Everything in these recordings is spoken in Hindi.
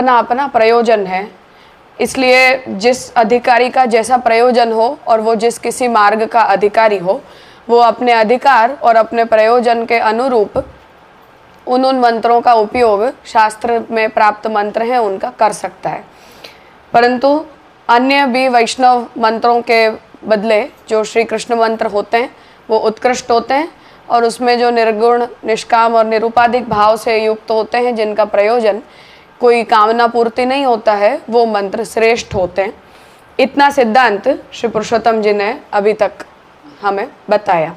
अपना अपना प्रयोजन है, इसलिए जिस अधिकारी का जैसा प्रयोजन हो और वो जिस किसी मार्ग का अधिकारी हो, वो अपने अधिकार और अपने प्रयोजन के अनुरूप उन मंत्रों का उपयोग शास्त्र में प्राप्त मंत्र हैं उनका कर सकता है। परंतु अन्य भी वैष्णव मंत्रों के बदले जो श्री कृष्ण मंत्र होते हैं वो उत्कृष्ट होते हैं और उसमें जो निर्गुण, निष्काम और निरुपाधिक भाव से युक्त होते हैं, जिनका प्रयोजन कोई कामना पूर्ति नहीं होता है, वो मंत्र श्रेष्ठ होते हैं। इतना सिद्धांत श्री पुरुषोत्तम जी ने अभी तक हमें बताया,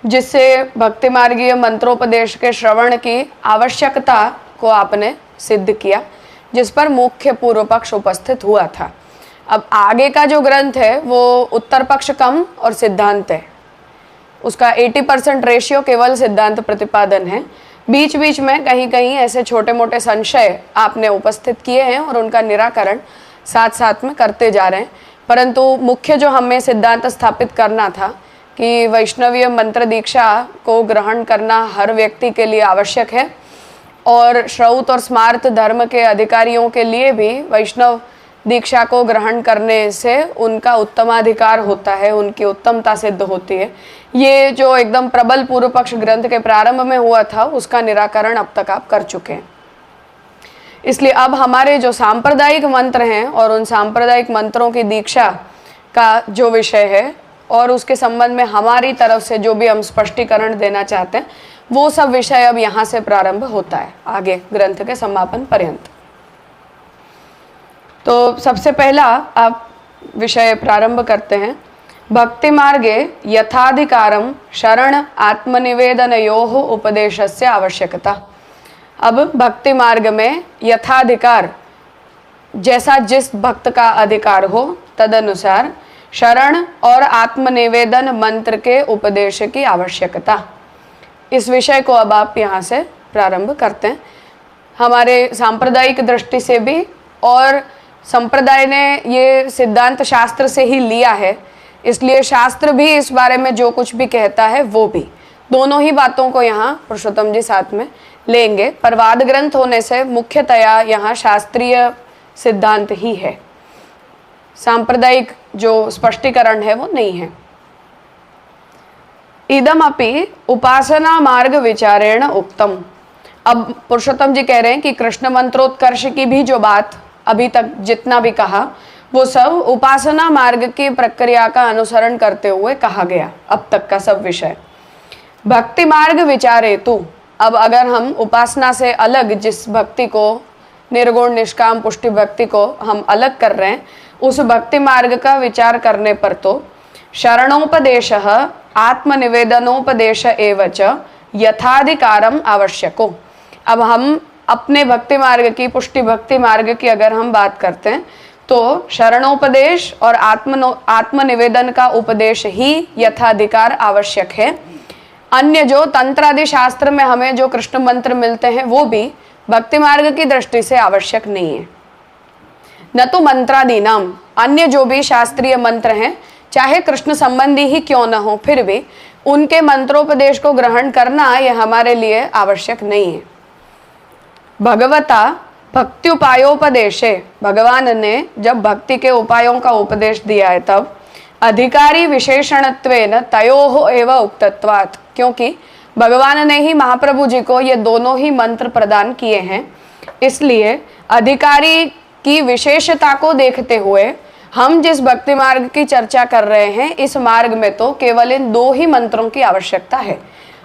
जिससे भक्ति मार्गीय मंत्रोपदेश के श्रवण की आवश्यकता को आपने सिद्ध किया, जिस पर मुख्य पूर्व पक्ष उपस्थित हुआ था। अब आगे का जो ग्रंथ है वो उत्तर पक्ष कम और सिद्धांत है, उसका 80% रेशियो केवल सिद्धांत प्रतिपादन है। बीच बीच में कहीं कहीं ऐसे छोटे मोटे संशय आपने उपस्थित किए हैं और उनका निराकरण साथ साथ में करते जा रहे हैं। परंतु मुख्य जो हमें सिद्धांत स्थापित करना था कि वैष्णवीय मंत्र दीक्षा को ग्रहण करना हर व्यक्ति के लिए आवश्यक है और श्रौत और स्मार्त धर्म के अधिकारियों के लिए भी वैष्णव दीक्षा को ग्रहण करने से उनका उत्तमाधिकार होता है, उनकी उत्तमता सिद्ध होती है। ये जो एकदम प्रबल पूर्व पक्ष ग्रंथ के प्रारंभ में हुआ था उसका निराकरण अब तक आप कर चुके हैं। इसलिए अब हमारे जो सांप्रदायिक मंत्र हैं और उन सांप्रदायिक मंत्रों की दीक्षा का जो विषय है और उसके संबंध में हमारी तरफ से जो भी हम स्पष्टीकरण देना चाहते हैं, वो सब विषय अब यहाँ से प्रारंभ होता है आगे ग्रंथ के समापन पर्यंत। तो सबसे पहला आप विषय प्रारंभ करते हैं, भक्ति मार्गे यथाधिकारम शरण आत्मनिवेदनयोः उपदेशस्य आवश्यकता। अब भक्ति मार्ग में यथाधिकार, जैसा जिस भक्त का अधिकार हो तदनुसार शरण और आत्मनिवेदन मंत्र के उपदेश की आवश्यकता, इस विषय को अब आप यहाँ से प्रारंभ करते हैं। हमारे सांप्रदायिक दृष्टि से भी और संप्रदाय ने ये सिद्धांत शास्त्र से ही लिया है, इसलिए शास्त्र भी इस बारे में जो कुछ भी कहता है वो भी, दोनों ही बातों को यहाँ पुरुषोत्तम जी साथ में लेंगे। पर वाद ग्रंथ होने से मुख्यतया यहाँ शास्त्रीय सिद्धांत ही है, सांप्रदायिक जो स्पष्टीकरण है वो नहीं है। इदम अपि उपासना मार्ग विचारेण उक्तम। अब पुरुषोत्तम जी कह रहे हैं कि कृष्ण मंत्रोत्कर्ष की भी जो बात अभी तक जितना भी कहा वो सब उपासना मार्ग की प्रक्रिया का अनुसरण करते हुए कहा गया। अब तक का सब विषय भक्ति मार्ग विचारे तू। अब अगर हम उपासना से अलग जिस भक्ति को, निर्गुण निष्काम पुष्टि भक्ति को हम अलग कर रहे हैं, उस भक्ति मार्ग का विचार करने पर तो शरणोपदेश आत्मनिवेदनोपदेश एवच यथाधिकारम आवश्यको। अब हम अपने भक्ति मार्ग की, पुष्टि भक्ति मार्ग की अगर हम बात करते हैं तो शरणोपदेश और आत्मनिवेदन का उपदेश ही यथाधिकार आवश्यक है। अन्य जो तंत्रादि शास्त्र में हमें जो कृष्ण मंत्र मिलते हैं वो भी भक्ति मार्ग की दृष्टि से आवश्यक नहीं है। न तो मंत्रादि नाम, अन्य जो भी शास्त्रीय मंत्र हैं चाहे कृष्ण संबंधी ही क्यों न हो, फिर भी उनके मंत्रोपदेश को ग्रहण करना यह हमारे लिए आवश्यक नहीं है। भगवता भक्ति उपायोपदेशे, भगवान ने जब भक्ति के उपायों का उपदेश दिया है तब अधिकारी विशेषणत्वेन तयोः एव उक्तत्वात्, क्योंकि भगवान ने ही महाप्रभु जी को ये दोनों ही मंत्र प्रदान किए हैं, इसलिए अधिकारी की विशेषता को देखते हुए हम जिस भक्ति मार्ग की चर्चा कर रहे हैं इस मार्ग में तो केवल इन दो ही मंत्रों की आवश्यकता है।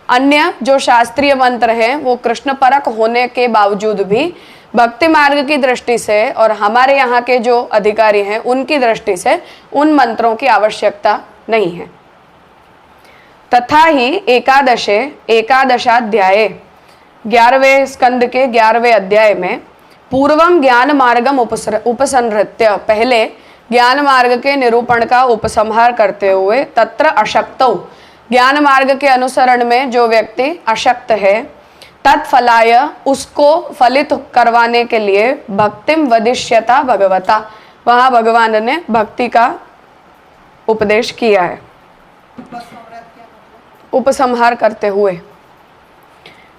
अन्य जो शास्त्रीय मंत्र हैं वो कृष्ण परक होने के बावजूद भी भक्ति मार्ग की दृष्टि से और हमारे यहाँ के जो अधिकारी हैं उनकी दृष्टि से उन मंत्रों की आवश्यकता नहीं है। तथा ही एकादशाध्याये 11वें स्कंद के 11वें अध्याय में पूर्वम ज्ञान मार्गम उपसंहृत्य, पहले ज्ञान मार्ग के निरूपण का उपसंहार करते हुए तत्र अशक्तौ, ज्ञान मार्ग के अनुसरण में जो व्यक्ति अशक्त है, तत्फलाय उसको फलित करवाने के लिए भक्तिम वदिष्यता भगवता, वहाँ भगवान ने भक्ति का उपदेश किया है उपसंहार करते हुए।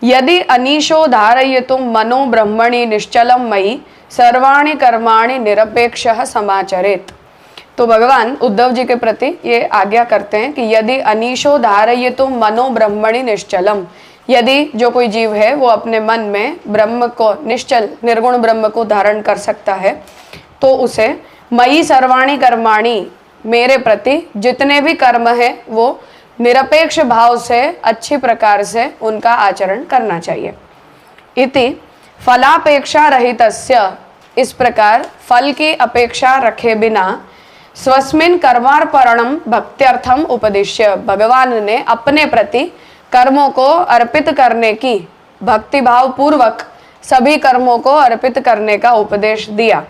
यदि अनीशो धारयितुं मनो ब्रह्मणि निश्चलं मयि सर्वाणि कर्माणि निरपेक्षः समाचरेत्। तो भगवान उद्धव जी के प्रति ये आज्ञा करते हैं कि यदि अनीशो धारयितुं मनो ब्रह्मणि निश्चलम, यदि जो कोई जीव है वो अपने मन में ब्रह्म को, निश्चल निर्गुण ब्रह्म को धारण कर सकता है, तो उसे मयि सर्वाणि कर्माणि, मेरे प्रति जितने भी कर्म है वो निरपेक्ष भाव से अच्छी प्रकार से उनका आचरण करना चाहिए। इति फलापेक्षा रहितस्य, इस प्रकार फल की अपेक्षा रखे बिना स्वस्मिन् कर्मार्पणम भक्त्यर्थम उपदिश्य, भगवान ने अपने प्रति कर्मों को अर्पित करने की, भक्ति भाव पूर्वक सभी कर्मों को अर्पित करने का उपदेश दिया।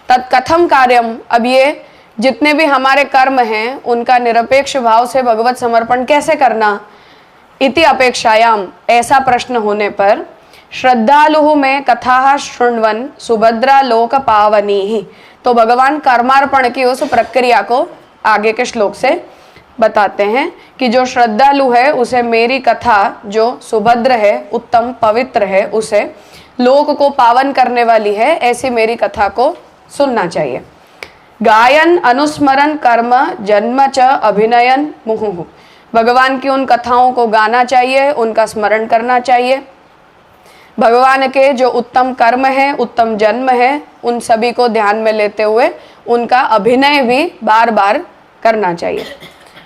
तत्कथम कार्यम, अब ये जितने भी हमारे कर्म हैं उनका निरपेक्ष भाव से भगवत समर्पण कैसे करना। इति अपेक्षायाम, ऐसा प्रश्न होने पर श्रद्धालु में कथा शृण्वन सुभद्रा लोक पावनी ही, तो भगवान कर्मार्पण की उस प्रक्रिया को आगे के श्लोक से बताते हैं कि जो श्रद्धालु है उसे मेरी कथा जो सुभद्र है, उत्तम पवित्र है, उसे लोक को पावन करने वाली है, ऐसी मेरी कथा को सुनना चाहिए। गायन अनुस्मरण कर्म जन्म च अभिनयन मुहुः, भगवान की उन कथाओं को गाना चाहिए, उनका स्मरण करना चाहिए। भगवान के जो उत्तम कर्म है, उत्तम जन्म है, उन सभी को ध्यान में लेते हुए उनका अभिनय भी बार बार करना चाहिए।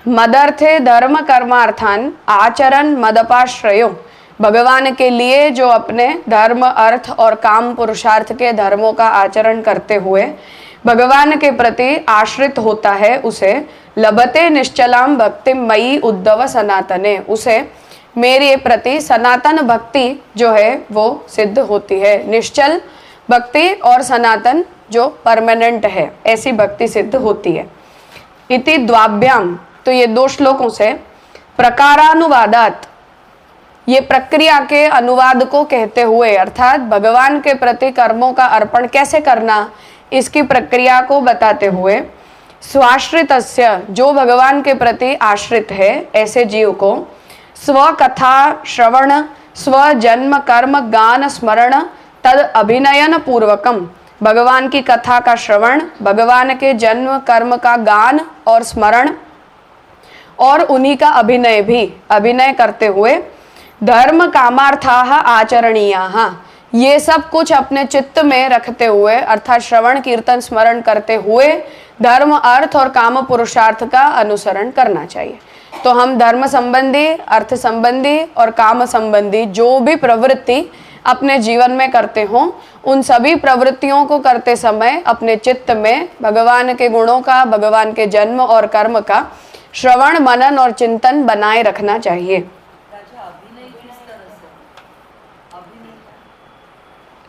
मदर्थे धर्म कर्मार्थान आचरण मदपाश्रयो, भगवान के लिए जो अपने धर्म अर्थ और काम पुरुषार्थ के धर्मों का आचरण करते हुए भगवान के प्रति आश्रित होता है, उसे लभते निश्चलाम भक्ति मयि उद्धव सनातने, उसे मेरे प्रति सनातन भक्ति जो है वो सिद्ध होती है। निश्चल भक्ति और सनातन जो परमानेंट है, ऐसी भक्ति सिद्ध होती है। इति द्वाभ्याम, तो ये दो श्लोकों से प्रकारानुवादात, ये प्रक्रिया के अनुवाद को कहते हुए, अर्थात भगवान के प्रति कर्मों का अर्पण कैसे करना, इसकी प्रक्रिया को बताते हुए स्वाश्रितस्य, जो भगवान के प्रति आश्रित है ऐसे जीव को स्वकथा श्रवण स्वजन्म कर्म गान स्मरण तद अभिनयन पूर्वकम, भगवान की कथा का श्रवण, भगवान के जन्म कर्म का गान और स्मरण और उन्हीं का अभिनय भी, अभिनय करते हुए धर्म कामार्थाः आचरणीयाः, ये सब कुछ अपने चित्त में रखते हुए, अर्थात श्रवण कीर्तन स्मरण करते हुए धर्म अर्थ और काम पुरुषार्थ का अनुसरण करना चाहिए। तो हम धर्म संबंधी, अर्थ संबंधी और काम संबंधी जो भी प्रवृत्ति अपने जीवन में करते हों, उन सभी प्रवृत्तियों को करते समय अपने चित्त में भगवान के गुणों का, भगवान के जन्म और कर्म का श्रवण मनन और चिंतन बनाए रखना चाहिए।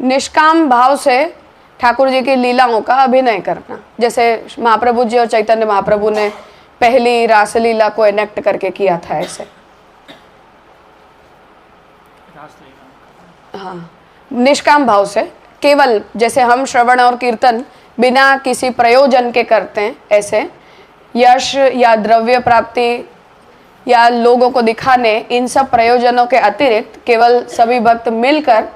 निष्काम भाव से ठाकुर जी की लीलाओं का अभिनय करना, जैसे महाप्रभु जी और चैतन्य महाप्रभु ने पहली रासलीला को एनेक्ट करके किया था, ऐसे। हाँ, निष्काम भाव से, केवल जैसे हम श्रवण और कीर्तन बिना किसी प्रयोजन के करते हैं, ऐसे यश या द्रव्य प्राप्ति या लोगों को दिखाने, इन सब प्रयोजनों के अतिरिक्त केवल सभी भक्त मिलकर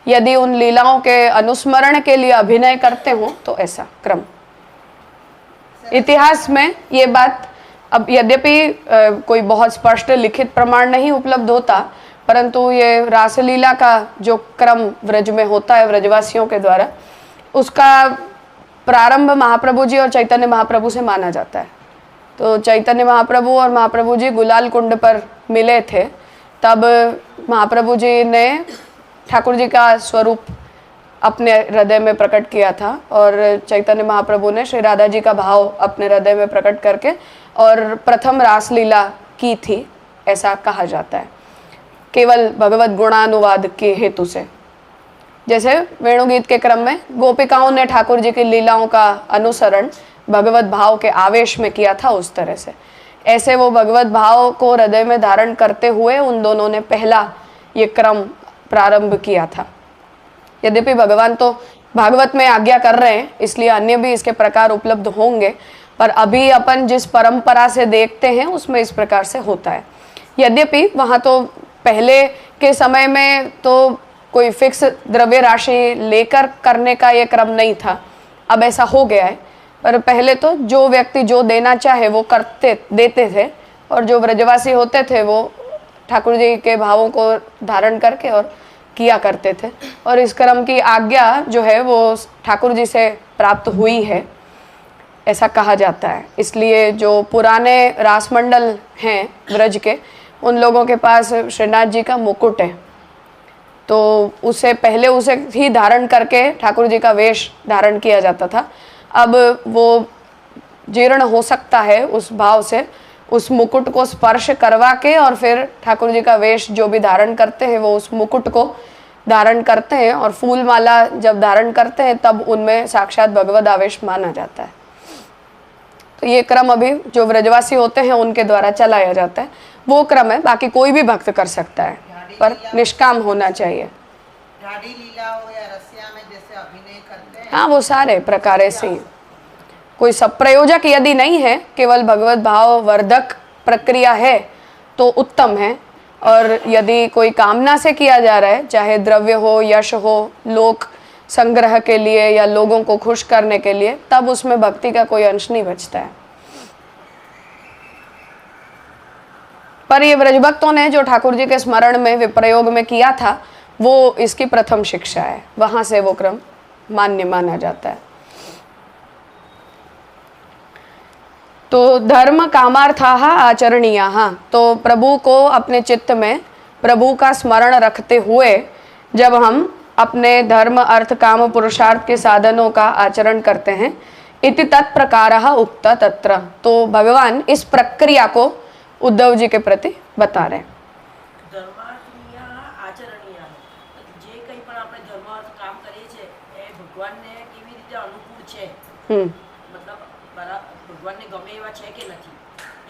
यदि उन लीलाओं के अनुस्मरण के लिए अभिनय करते हो, तो ऐसा क्रम। इतिहास में ये बात, अब यद्यपि कोई बहुत स्पष्ट लिखित प्रमाण नहीं उपलब्ध होता, परंतु ये रासलीला का जो क्रम व्रज में होता है व्रजवासियों के द्वारा, उसका प्रारंभ महाप्रभु जी और चैतन्य महाप्रभु से माना जाता है। तो चैतन्य महाप्रभु और महाप्रभु जी गुलाल कुंड पर मिले थे, तब महाप्रभु जी ने ठाकुर जी का स्वरूप अपने हृदय में प्रकट किया था और चैतन्य महाप्रभु ने श्री राधा जी का भाव अपने हृदय में प्रकट करके और प्रथम रासलीला की थी, ऐसा कहा जाता है, केवल भगवत गुणानुवाद के हेतु से। जैसे वेणुगीत के क्रम में गोपिकाओं ने ठाकुर जी की लीलाओं का अनुसरण भगवत भाव के आवेश में किया था, उस तरह से ऐसे वो भगवत भाव को हृदय में धारण करते हुए उन दोनों ने पहला ये क्रम प्रारंभ किया था। यद्यपि भगवान तो भागवत में आज्ञा कर रहे हैं, इसलिए अन्य भी इसके प्रकार उपलब्ध होंगे, पर अभी अपन जिस परंपरा से देखते हैं उसमें इस प्रकार से होता है। यद्यपि वहाँ तो पहले के समय में तो कोई फिक्स द्रव्य राशि लेकर करने का ये क्रम नहीं था, अब ऐसा हो गया है। पर पहले तो जो व्यक्ति जो देना चाहे वो देते थे, और जो ब्रजवासी होते थे वो ठाकुर जी के भावों को धारण करके और किया करते थे। और इस क्रम की आज्ञा जो है वो ठाकुर जी से प्राप्त हुई है, ऐसा कहा जाता है। इसलिए जो पुराने रासमंडल हैं ब्रज के, उन लोगों के पास श्रीनाथ जी का मुकुट है, तो उसे पहले उसे ही धारण करके ठाकुर जी का वेश धारण किया जाता था। अब वो जीर्ण हो सकता है उस भाव से, उस मुकुट को स्पर्श करवा के और फिर ठाकुर जी का वेश जो भी धारण करते हैं वो उस मुकुट को धारण करते हैं, और फूल माला जब धारण करते हैं तब उनमें साक्षात भगवद आवेश माना जाता है। तो ये क्रम अभी जो व्रजवासी होते हैं उनके द्वारा चलाया जाता है, वो क्रम है। बाकी कोई भी भक्त कर सकता है, पर निष्काम होना चाहिए। ढाडी लीला हो या रसिया में जैसे अभिनय करते हैं, हाँ, वो सारे प्रकार ऐसे ही। कोई सप्रयोजक यदि नहीं है, केवल भगवत भाव वर्धक प्रक्रिया है तो उत्तम है। और यदि कोई कामना से किया जा रहा है, चाहे द्रव्य हो, यश हो, लोक संग्रह के लिए या लोगों को खुश करने के लिए, तब उसमें भक्ति का कोई अंश नहीं बचता है। पर ये ब्रजभक्तों ने जो ठाकुर जी के स्मरण में विप्रयोग में किया था, वो इसकी प्रथम शिक्षा है, वहां से वो क्रम मान्य माना जाता है। तो धर्म कामार्थाः आचरणीयाः, तो प्रभु को अपने चित्त में प्रभु का स्मरण रखते हुए जब हम अपने धर्म अर्थ काम पुरुषार्थ के साधनों का आचरण करते हैं, इति तत्प्रकारः उक्त तत्र, तो भगवान इस प्रक्रिया को उद्धव जी के प्रति बता रहे हैं। આચરણીય જે કંઈ પણ આપણે ધર્મ અર્થ કામ કરીએ છીએ એ ભગવાનને કેવી રીતે અનુકૂળ છે, મતલબ ભગવાનને ગમે એવા છે કે નથી,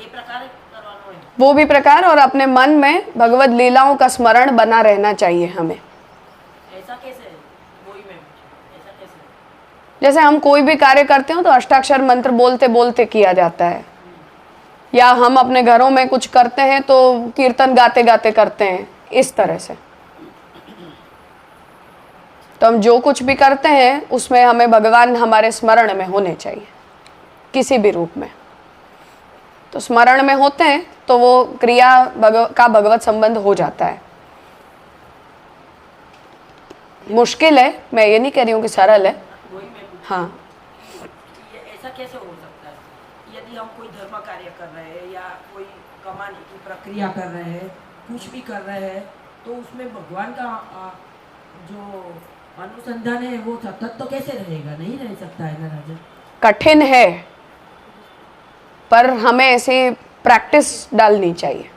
એ પ્રકારે કરવાનું હોય। वो भी प्रकार, और अपने मन में भगवत लीलाओं का स्मरण बना रहना चाहिए हमें। ऐसा कैसे वही में ऐसा कैसे? जैसे हम कोई भी कार्य करते हो तो अष्टाक्षर मंत्र बोलते बोलते किया जाता है, या हम अपने घरों में कुछ करते हैं तो कीर्तन गाते गाते करते हैं, इस तरह से। तो हम जो कुछ भी करते हैं उसमें हमें भगवान हमारे स्मरण में होने चाहिए किसी भी रूप में। तो स्मरण में होते हैं तो वो क्रिया का भगवत संबंध हो जाता है। मुश्किल है, मैं ये नहीं कह रही हूँ कि सरल है। हाँ, ऐसा कैसे हो सकता है? यदि हम कोई धर्म कार्य कर रहे हैं या कोई कमाने की प्रक्रिया कर रहे हैं, कुछ भी कर रहे हैं, तो उसमें भगवान का जो अनुसंधान है वो सतत तो कैसे रहेगा? नहीं रह सकता है ना राजा। कठिन है, पर हमें ऐसी प्रैक्टिस डालनी चाहिए।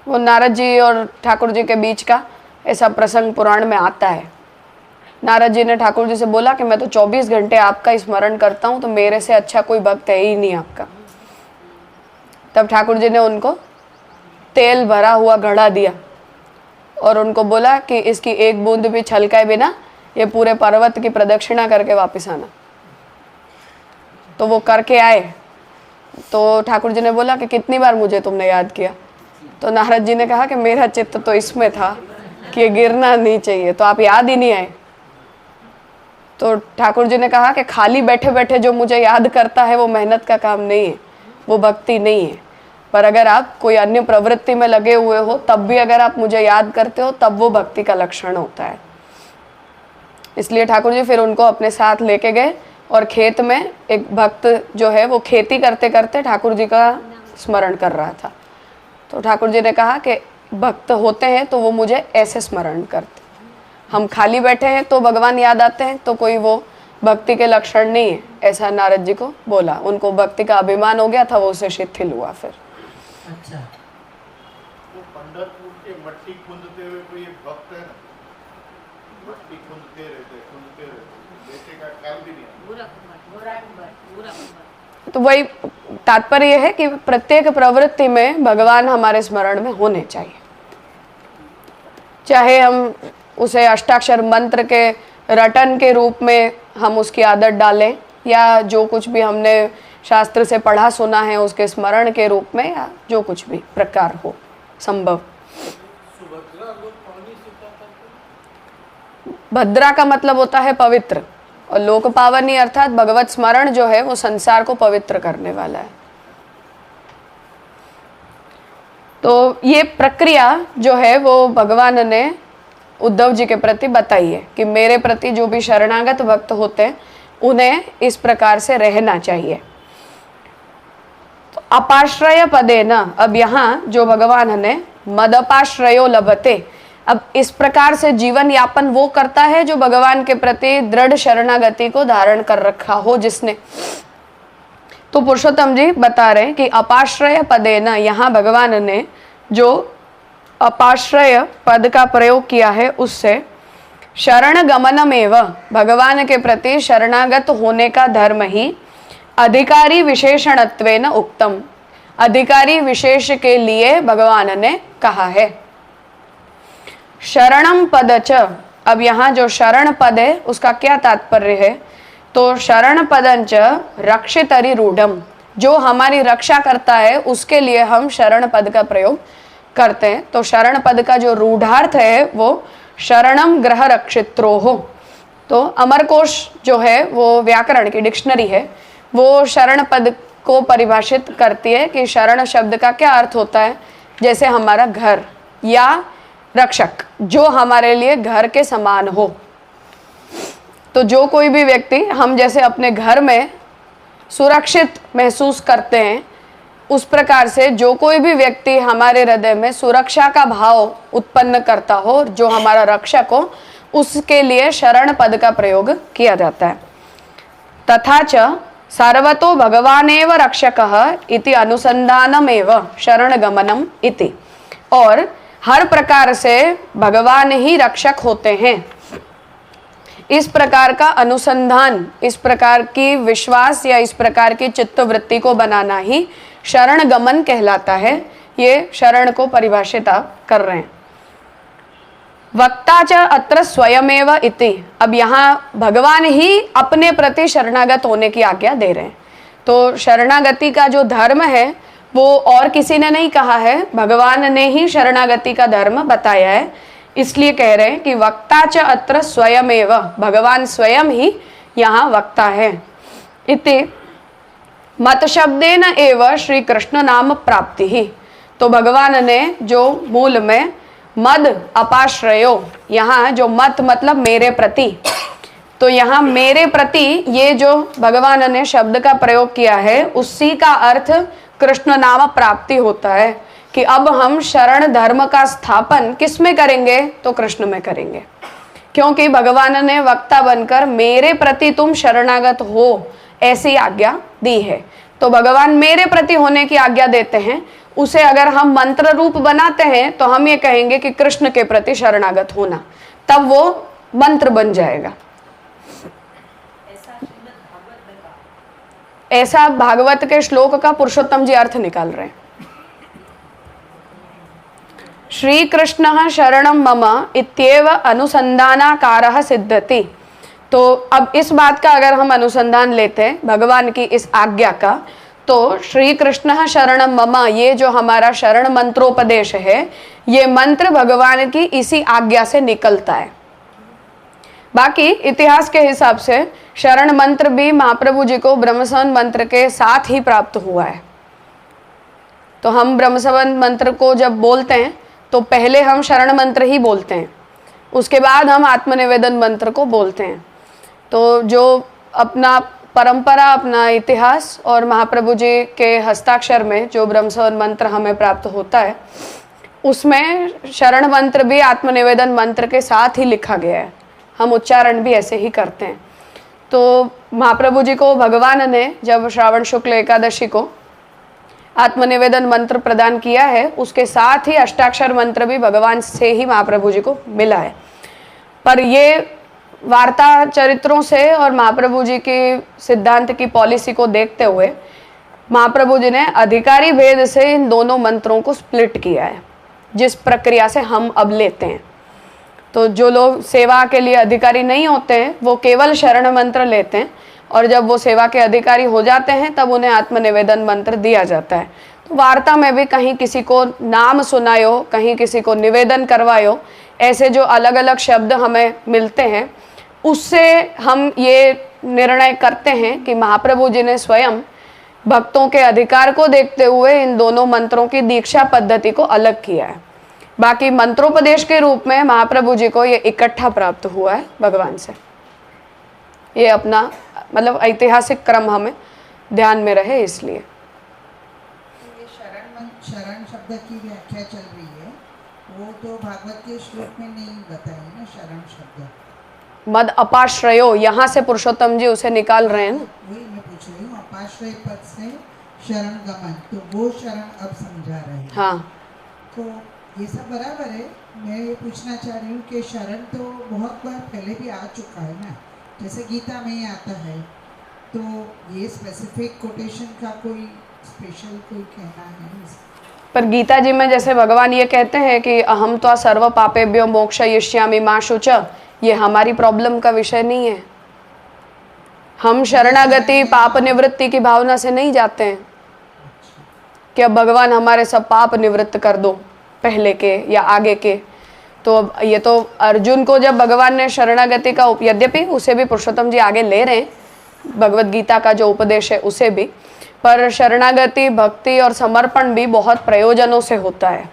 वो नारद जी और ठाकुर जी के बीच का ऐसा प्रसंग पुराण में आता है। नारद जी ने ठाकुर जी से बोला कि मैं तो 24 घंटे आपका स्मरण करता हूँ, तो मेरे से अच्छा कोई भक्त है ही नहीं आपका। तब ठाकुर जी ने उनको तेल भरा हुआ घड़ा दिया और उनको बोला कि इसकी एक बूंद भी छलकाए बिना ये पूरे पर्वत की प्रदक्षिणा करके वापस आना। तो वो करके आए। तो ठाकुर जी ने बोला कि कितनी बार मुझे तुमने याद किया? तो नारद जी ने कहा कि मेरा चित्त तो इसमें था कि ये गिरना नहीं चाहिए, तो आप याद ही नहीं आए। तो ठाकुर जी ने कहा कि खाली बैठे बैठे जो मुझे याद करता है वो मेहनत का काम नहीं है, वो भक्ति नहीं है। पर अगर आप कोई अन्य प्रवृत्ति में लगे हुए हो तब भी अगर आप मुझे याद करते हो तब वो भक्ति का लक्षण होता है। इसलिए ठाकुर जी फिर उनको अपने साथ लेके गए और खेत में एक भक्त जो है वो खेती करते करते ठाकुर जी का स्मरण कर रहा था। तो ठाकुर जी ने कहा कि भक्त होते हैं तो वो मुझे ऐसे स्मरण करते, हम खाली बैठे हैं तो भगवान याद आते हैं, तो कोई वो भक्ति के लक्षण नहीं है, ऐसा नारद जी को बोला। उनको भक्ति का अभिमान हो गया था, वो उसे शिथिल हुआ फिर। अच्छा, वो पंढरपुर के मट्टी खुंदते हुए कोई एक भक्त है ना, मट्टी खुंदते रहते, बेटे का ख्याल भी नहीं। तो वही तात्पर्य है कि प्रत्येक प्रवृत्ति में भगवान हमारे स्मरण में होने चाहिए। चाहे हम उसे अष्टाक्षर मंत्र के रटन के रूप में हम उसकी आदत डालें, या जो कुछ भी हमने शास्त्र से पढ़ा सुना है उसके स्मरण के रूप में, या जो कुछ भी प्रकार हो संभव। भद्रा का मतलब होता है पवित्र, और लोक पावनी अर्थात भगवत स्मरण जो है वो संसार को पवित्र करने वाला है। तो ये प्रक्रिया जो है वो भगवान ने उद्धव जी के प्रति बताई है कि मेरे प्रति जो भी शरणागत भक्त होते हैं उन्हें इस प्रकार से रहना चाहिए। तो अपाश्रय पदे न, अब यहाँ जो भगवान ने मदपाश्रयो लभते, अब इस प्रकार से जीवन यापन वो करता है जो भगवान के प्रति दृढ़ शरणागति को धारण कर रखा हो जिसने। तो पुरुषोत्तम जी बता रहे हैं कि अपाश्रय पदे न, यहाँ भगवान ने जो अपाश्रय पद का प्रयोग किया है उससे शरण गमनमेव, भगवान के प्रति शरणागत होने का धर्म ही अधिकारी विशेषणत्वेन उक्तम, अधिकारी विशेष के लिए भगवान ने कहा है। शरणम पद च, अब यहाँ जो शरण पद है उसका क्या तात्पर्य है, तो शरण पदंच रक्षितरि रूढ़म, जो हमारी रक्षा करता है उसके लिए हम शरण पद का प्रयोग करते हैं। तो शरण पद का जो रूढ़ार्थ है वो शरणम ग्रह रक्षित्रो हो। तो अमरकोश जो है वो व्याकरण की डिक्शनरी है, वो शरण पद को परिभाषित करती है कि शरण शब्द का क्या अर्थ होता है, जैसे हमारा घर या रक्षक, जो हमारे लिए घर के समान हो। तो जो कोई भी व्यक्ति हम जैसे अपने घर में सुरक्षित महसूस करते हैं, उस प्रकार से जो कोई भी व्यक्ति हमारे हृदय में सुरक्षा का भाव उत्पन्न करता हो, जो हमारा रक्षक हो, उसके लिए शरण पद का प्रयोग किया जाता है। तथा च सर्वतो भगवानेव रक्षकः इति अनुसंधानमेव शरण गमनम इति, और हर प्रकार से भगवान ही रक्षक होते हैं, इस प्रकार का अनुसंधान, इस प्रकार की विश्वास या इस प्रकार की चित्तवृत्ति को बनाना ही शरण गमन कहलाता है। ये शरण को परिभाषित कर रहे हैं। वक्ता च अत्र स्वयमेव इति, अब यहाँ भगवान ही अपने प्रति शरणागत होने की आज्ञा दे रहे हैं। तो शरणागति का जो धर्म है वो और किसी ने नहीं कहा है, भगवान ने ही शरणागति का धर्म बताया है। इसलिए कह रहे हैं कि वक्ता च अत्र स्वयमेव, भगवान स्वयं ही यहाँ वक्ता है। इति मत शब्देन एव श्री कृष्ण नाम प्राप्ति ही, तो भगवान ने जो मूल में मद अपाश्रयो, यहाँ जो मत मतलब मेरे प्रति, तो यहाँ मेरे प्रति ये जो भगवान ने शब्द का प्रयोग किया है उसी का अर्थ कृष्ण नाम प्राप्ति होता है कि अब हम शरण धर्म का स्थापन किस में करेंगे, तो कृष्ण में करेंगे, क्योंकि भगवान ने वक्ता बनकर मेरे प्रति तुम शरणागत हो ऐसी आज्ञा दी है। तो भगवान मेरे प्रति होने की आज्ञा देते हैं, उसे अगर हम मंत्र रूप बनाते हैं तो हम ये कहेंगे कि कृष्ण के प्रति शरणागत होना, तब वो मंत्र बन जाएगा। ऐसा भागवत के श्लोक का पुरुषोत्तम जी अर्थ निकाल रहे हैं। श्री कृष्ण शरणम मम इत्येव अनुसंधानाकारः सिद्धति, तो अब इस बात का अगर हम अनुसंधान लेते हैं भगवान की इस आज्ञा का, तो श्री कृष्ण शरणम मम, ये जो हमारा शरण मंत्रोपदेश है, ये मंत्र भगवान की इसी आज्ञा से निकलता है। बाकी इतिहास के हिसाब से शरण मंत्र भी महाप्रभु जी को ब्रह्मसंबंध मंत्र के साथ ही प्राप्त हुआ है। तो हम ब्रह्मसंबंध मंत्र को जब बोलते हैं तो पहले हम शरण मंत्र ही बोलते हैं, उसके बाद हम आत्मनिवेदन मंत्र को बोलते हैं। तो जो अपना परंपरा, अपना इतिहास और महाप्रभु जी के हस्ताक्षर में जो ब्रह्मसंबंध मंत्र हमें प्राप्त होता है, उसमें शरण मंत्र भी आत्मनिवेदन मंत्र के साथ ही लिखा गया है, हम उच्चारण भी ऐसे ही करते हैं। तो महाप्रभु जी को भगवान ने जब श्रावण शुक्ल एकादशी को आत्मनिवेदन मंत्र प्रदान किया है, उसके साथ ही अष्टाक्षर मंत्र भी भगवान से ही महाप्रभु जी को मिला है। पर ये वार्ता चरित्रों से और महाप्रभु जी की सिद्धांत की पॉलिसी को देखते हुए महाप्रभु जी ने अधिकारी भेद से इन दोनों मंत्रों को स्प्लिट किया है, जिस प्रक्रिया से हम अब लेते हैं। तो जो लोग सेवा के लिए अधिकारी नहीं होते हैं वो केवल शरण मंत्र लेते हैं, और जब वो सेवा के अधिकारी हो जाते हैं तब उन्हें आत्मनिवेदन मंत्र दिया जाता है। तो वार्ता में भी कहीं किसी को नाम सुनायो, कहीं किसी को निवेदन करवायो, ऐसे जो अलग अलग शब्द हमें मिलते हैं उससे हम ये निर्णय करते हैं कि महाप्रभु जी ने स्वयं भक्तों के अधिकार को देखते हुए इन दोनों मंत्रों की दीक्षा पद्धति को अलग किया है। बाकी मंत्रोपदेश के रूप में महाप्रभु जी को ये इकट्ठा प्राप्त हुआ है भगवान से। ये अपना मतलब ऐतिहासिक क्रम हमें ध्यान में रहे इसलिए। तो ये शरण शब्द की व्याख्या चल रही है, वो तो भागवत के श्लोक में नहीं बताई ना शरण शब्द। मद अपाश्रयो, यहाँ से पुरुषोत्तम जी उसे निकाल रहे हैं ना। वही मैं पूछ रही हूँ, अपाश्रय पद से शरण गमन, तो वो शरण अब समझा रहे हैं। हाँ, तो ये सब बराबर है। मैं ये पूछना चाह रही हूँ कि शरण तो बहुत बार पहले भी आ चुका है ना, जैसे गीता में आता है, तो ये स्पेसिफिक कोटेशन का कोई स्पेशल कोई कहना है इसका? पर गीता जी में जैसे भगवान ये कहते हैं कि अहम त्वा सर्व पापेभ्यो मोक्षयिष्यामि मा शुच, ये हमारी प्रॉब्लम का विषय नहीं है। हम शरणागति पाप निवृत्ति की भावना से नहीं जाते हैं कि अब भगवान हमारे सब पाप निवृत्त कर दो, पहले के या आगे के। तो अब ये तो अर्जुन को जब भगवान ने शरणागति का यद्यपि उसे भी पुरुषोत्तम जी आगे ले रहे हैं, भगवत गीता का जो उपदेश है उसे भी, पर शरणागति भक्ति और समर्पण भी बहुत प्रयोजनों से होता है।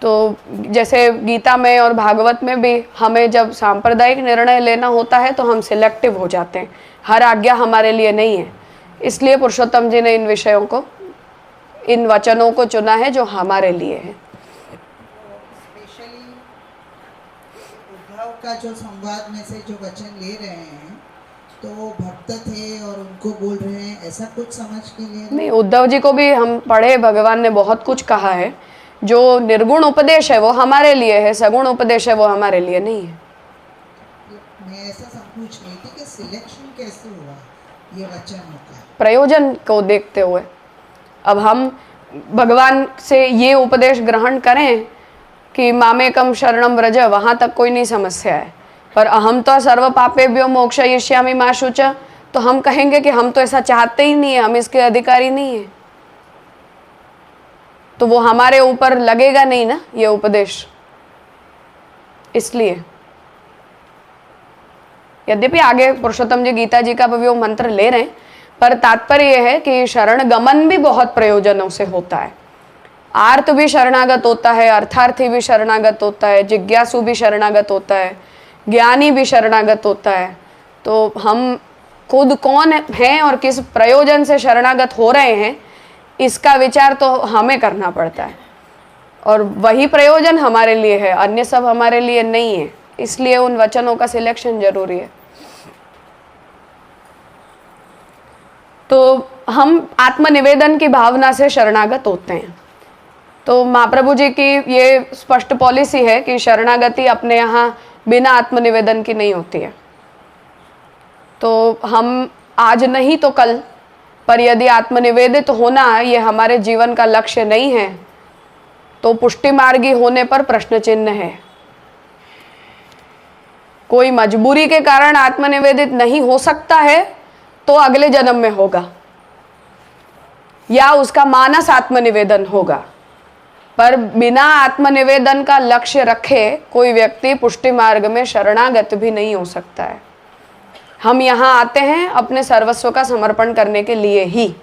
तो जैसे गीता में और भागवत में भी हमें जब सांप्रदायिक निर्णय लेना होता है तो हम सिलेक्टिव हो जाते हैं, हर आज्ञा हमारे लिए नहीं है। इसलिए पुरुषोत्तम जी ने इन विषयों को, इन वचनों को चुना है जो हमारे लिए है। स्पेशली उद्धव का जो संवाद में से जो वचन ले रहे हैं, तो वो भक्त थे और उनको बोल रहे हैं, ऐसा कुछ समझ के लिए नहीं, उद्धव जी को भी हम पढ़े, भगवान ने बहुत कुछ कहा है। जो निर्गुण उपदेश है वो हमारे लिए है, सगुण उपदेश है वो हमारे लिए नहीं है। मैं ऐसा सब पूछ रही थी कि सिलेक्शन कैसे हुआ ये वचनों का? प्रयोजन को देखते हुए। अब हम भगवान से ये उपदेश ग्रहण करें कि मामेकम शरणम व्रज, वहाँ तक कोई नहीं समस्या है, पर अहम तो सर्व पापेभ्यो मोक्षयिष्यामि मा शुच, तो हम कहेंगे कि हम तो ऐसा चाहते ही नहीं है, हम इसके अधिकारी नहीं है, तो वो हमारे ऊपर लगेगा नहीं ना ये उपदेश। इसलिए यद्यपि आगे पुरुषोत्तम जी गीता जी का भी वो मंत्र ले रहे हैं, पर तात्पर्य यह है कि शरण गमन भी बहुत प्रयोजनों से होता है। आर्त भी शरणागत होता है, अर्थार्थी भी शरणागत होता है, जिज्ञासु भी शरणागत होता है, ज्ञानी भी शरणागत होता है। तो हम खुद कौन हैं और किस प्रयोजन से शरणागत हो रहे हैं, इसका विचार तो हमें करना पड़ता है, और वही प्रयोजन हमारे लिए है, अन्य सब हमारे लिए नहीं है। इसलिए उन वचनों का सिलेक्शन जरूरी है। तो हम आत्मनिवेदन की भावना से शरणागत होते हैं। तो महाप्रभु जी की ये स्पष्ट पॉलिसी है कि शरणागति अपने यहाँ बिना आत्मनिवेदन की नहीं होती है। तो हम आज नहीं तो कल, पर यदि आत्मनिवेदित होना ये हमारे जीवन का लक्ष्य नहीं है तो पुष्टि मार्गी होने पर प्रश्न चिन्ह है। कोई मजबूरी के कारण आत्मनिवेदित नहीं हो सकता है तो अगले जन्म में होगा, या उसका मानस आत्मनिवेदन होगा, पर बिना आत्मनिवेदन का लक्ष्य रखे कोई व्यक्ति पुष्टि मार्ग में शरणागत भी नहीं हो सकता है। हम यहाँ आते हैं अपने सर्वस्व का समर्पण करने के लिए ही।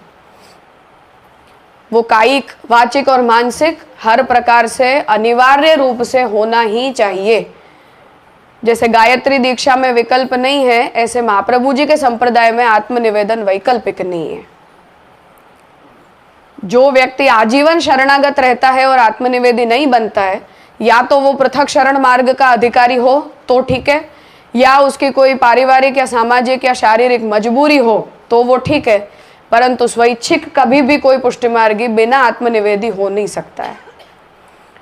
वो कायिक, वाचिक और मानसिक हर प्रकार से अनिवार्य रूप से होना ही चाहिए। जैसे गायत्री दीक्षा में विकल्प नहीं है, ऐसे महाप्रभु जी के संप्रदाय में आत्मनिवेदन वैकल्पिक नहीं है। जो व्यक्ति आजीवन शरणागत रहता है और आत्मनिवेदी नहीं बनता है, या तो वो पृथक शरण मार्ग का अधिकारी हो तो ठीक है, या उसकी कोई पारिवारिक या सामाजिक या शारीरिक मजबूरी हो तो वो ठीक है, परंतु स्वैच्छिक कभी भी कोई पुष्टि मार्गी बिना आत्मनिवेदी हो नहीं सकता है।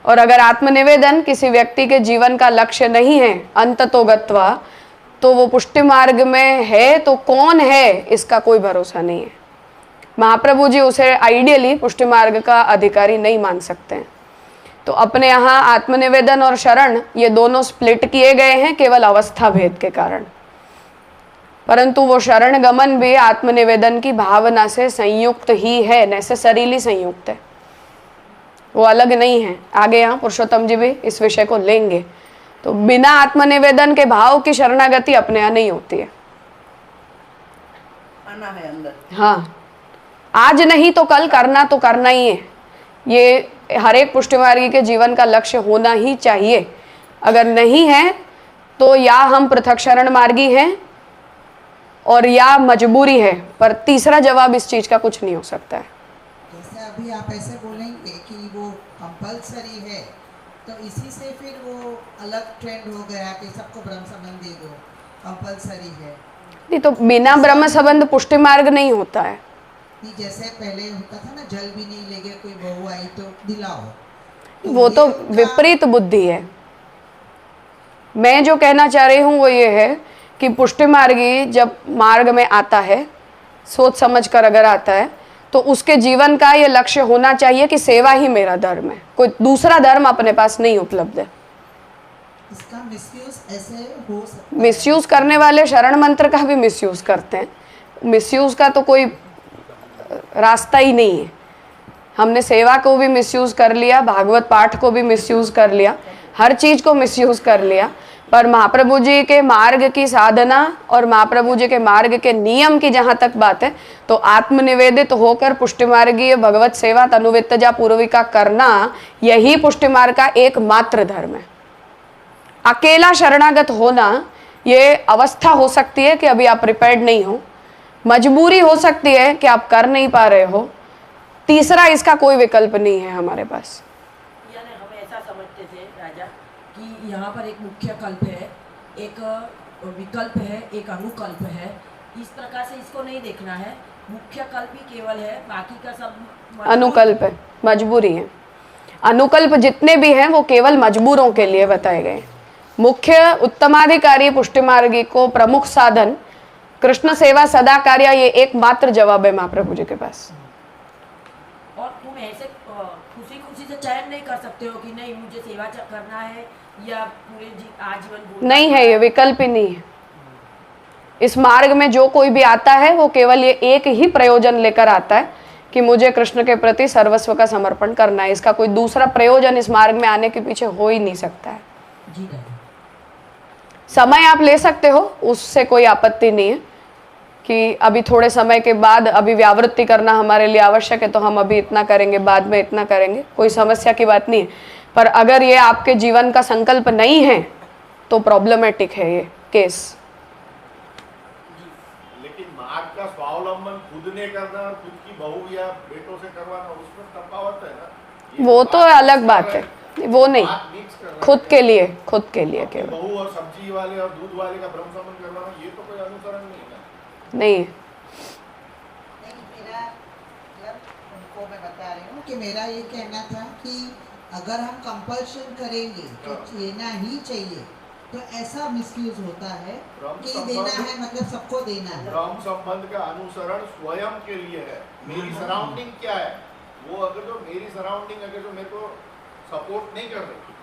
और अगर आत्मनिवेदन किसी व्यक्ति के जीवन का लक्ष्य नहीं है अंततोगत्वा, तो वो पुष्टि मार्ग में है तो कौन है इसका कोई भरोसा नहीं है। महाप्रभु जी उसे आइडियली पुष्टि मार्ग का अधिकारी नहीं मान सकते हैं। तो अपने यहाँ आत्मनिवेदन और शरण ये दोनों स्प्लिट किए गए हैं केवल अवस्था भेद के कारण। परंतु वो शरण गमन भी आत्मनिवेदन की भावना से संयुक्त ही है, नेसेसरीली संयुक्त है, वो अलग नहीं है। आगे यहाँ पुरुषोत्तम जी भी इस विषय को लेंगे। तो बिना आत्मनिवेदन के भाव की शरणागति अपने यहाँ नहीं होती है। आना है अंदर। हाँ, आज नहीं तो कल करना तो करना ही है। ये हर एक पुष्टि मार्गी के जीवन का लक्ष्य होना ही चाहिए। अगर नहीं है तो या हम पृथक शरण मार्गी हैं और या मजबूरी है, पर तीसरा जवाब इस चीज का कुछ नहीं हो सकता है। जैसे अभी आप ऐसे बोलेंगे कि वो कंपलसरी है, तो इसी से फिर वो अलग ट्रेंड हो गया कि सबको ब्रह्म संबंध दे दो, कंपलसरी है। नहीं तो बिना ब्रह्म संबंध पुष्टि मार्ग नहीं होता है। नहीं, जैसे पहले होता था ना, जल भी नहीं लेगे, कोई बहू आई तो दिलाओ, वो तो ये उनका- विपरीत बुद्धि है। मैं जो कहना चाह रही हूँ वो ये है कि पुष्टि मार्गी जब मार्ग में आता है, सोच समझ कर अगर आता है, तो उसके जीवन का ये लक्ष्य होना चाहिए कि सेवा ही मेरा धर्म है, कोई दूसरा धर्म अपने पास नहीं उपलब्ध है। इसका मिसयूज ऐसे हो सकता है। मिसयूज करने वाले शरण मंत्र का भी मिसयूज करते हैं। मिसयूज का तो कोई रास्ता ही नहीं है। हमने सेवा को भी मिसयूज कर लिया, भागवत पाठ को भी मिसयूज कर लिया, हर चीज को मिसयूज कर लिया। पर महाप्रभु जी के मार्ग की साधना और महाप्रभु जी के मार्ग के नियम की जहां तक बात है, तो आत्मनिवेदित होकर पुष्टि मार्गीय भगवत सेवा तनुवित्तजा पूर्विका करना, यही पुष्टि मार्ग का एकमात्र धर्म है। अकेला शरणागत होना ये अवस्था हो सकती है कि अभी आप प्रिपेयर्ड नहीं हो, मजबूरी हो सकती है कि आप कर नहीं पा रहे हो, तीसरा इसका कोई विकल्प नहीं है हमारे पास। यानी हम ऐसा समझते थे राजा कि यहाँ पर एक मुख्य कल्प है, एक विकल्प है, एक अनुकल्प है। इस प्रकार से इसको नहीं देखना है। मुख्य कल्प ही केवल है, बाकी का सब अनुकल्प है, मजबूरी है। अनुकल्प जितने भी हैं वो केवल मजबूरों के लिए बताए गए। मुख्य उत्तमाधिकारी पुष्टि मार्गी को प्रमुख साधन कृष्ण सेवा सदा कार्य, ये एकमात्र जवाब है महाप्रभु जी के पास। और तुम ऐसे खुशी खुशी से चयन नहीं कर सकते हो कि नहीं मुझे सेवा करना है या पूरे आजीवन बोलना नहीं है, ये विकल्प ही नहीं है। इस मार्ग में जो कोई भी आता है वो केवल ये एक ही प्रयोजन लेकर आता है कि मुझे कृष्ण के प्रति सर्वस्व का समर्पण करना है। इसका कोई दूसरा प्रयोजन इस मार्ग में आने के पीछे हो ही नहीं सकता है। जी राजा। समय आप ले सकते हो, उससे कोई आपत्ति नहीं है कि अभी थोड़े समय के बाद अभी व्यावृत्ति करना हमारे लिए आवश्यक है, तो हम अभी इतना करेंगे, बाद में इतना करेंगे, कोई समस्या की बात नहीं है। पर अगर ये आपके जीवन का संकल्प नहीं है तो प्रॉब्लमेटिक है ये केस। लेकिन मार्ग का स्वावलंबन खुद ने करना और खुद की बहू या बेटों से करवाना, उसमें तफावत है ना। ये वो तो अलग बात है, वो नहीं, बात मिक्स कर रहे हैं। खुद के लिए अपनी केवल बहू और सब्जी वाले और दूध वाले का ब्रह्म संबंध करवाना, ये तो कोई अनुसरण नहीं है ना। नहीं है। नहीं, मेरा मतलब उनको मैं बता रही हूँ कि मेरा ये कहना था कि अगर हम कंपल्शन करेंगे तो लेना ही चाहिए, तो ऐसा मिसयूज होता है कि देना है मतलब सबको देना है। ब्रह्म संबंध का अनुसरण स्वयं के लिए है। मेरी सराउंडिंग क्या है, वो अगर जो मेरी सराउंडिंग अगर जो मेरे को सपोर्ट नहीं कर रही,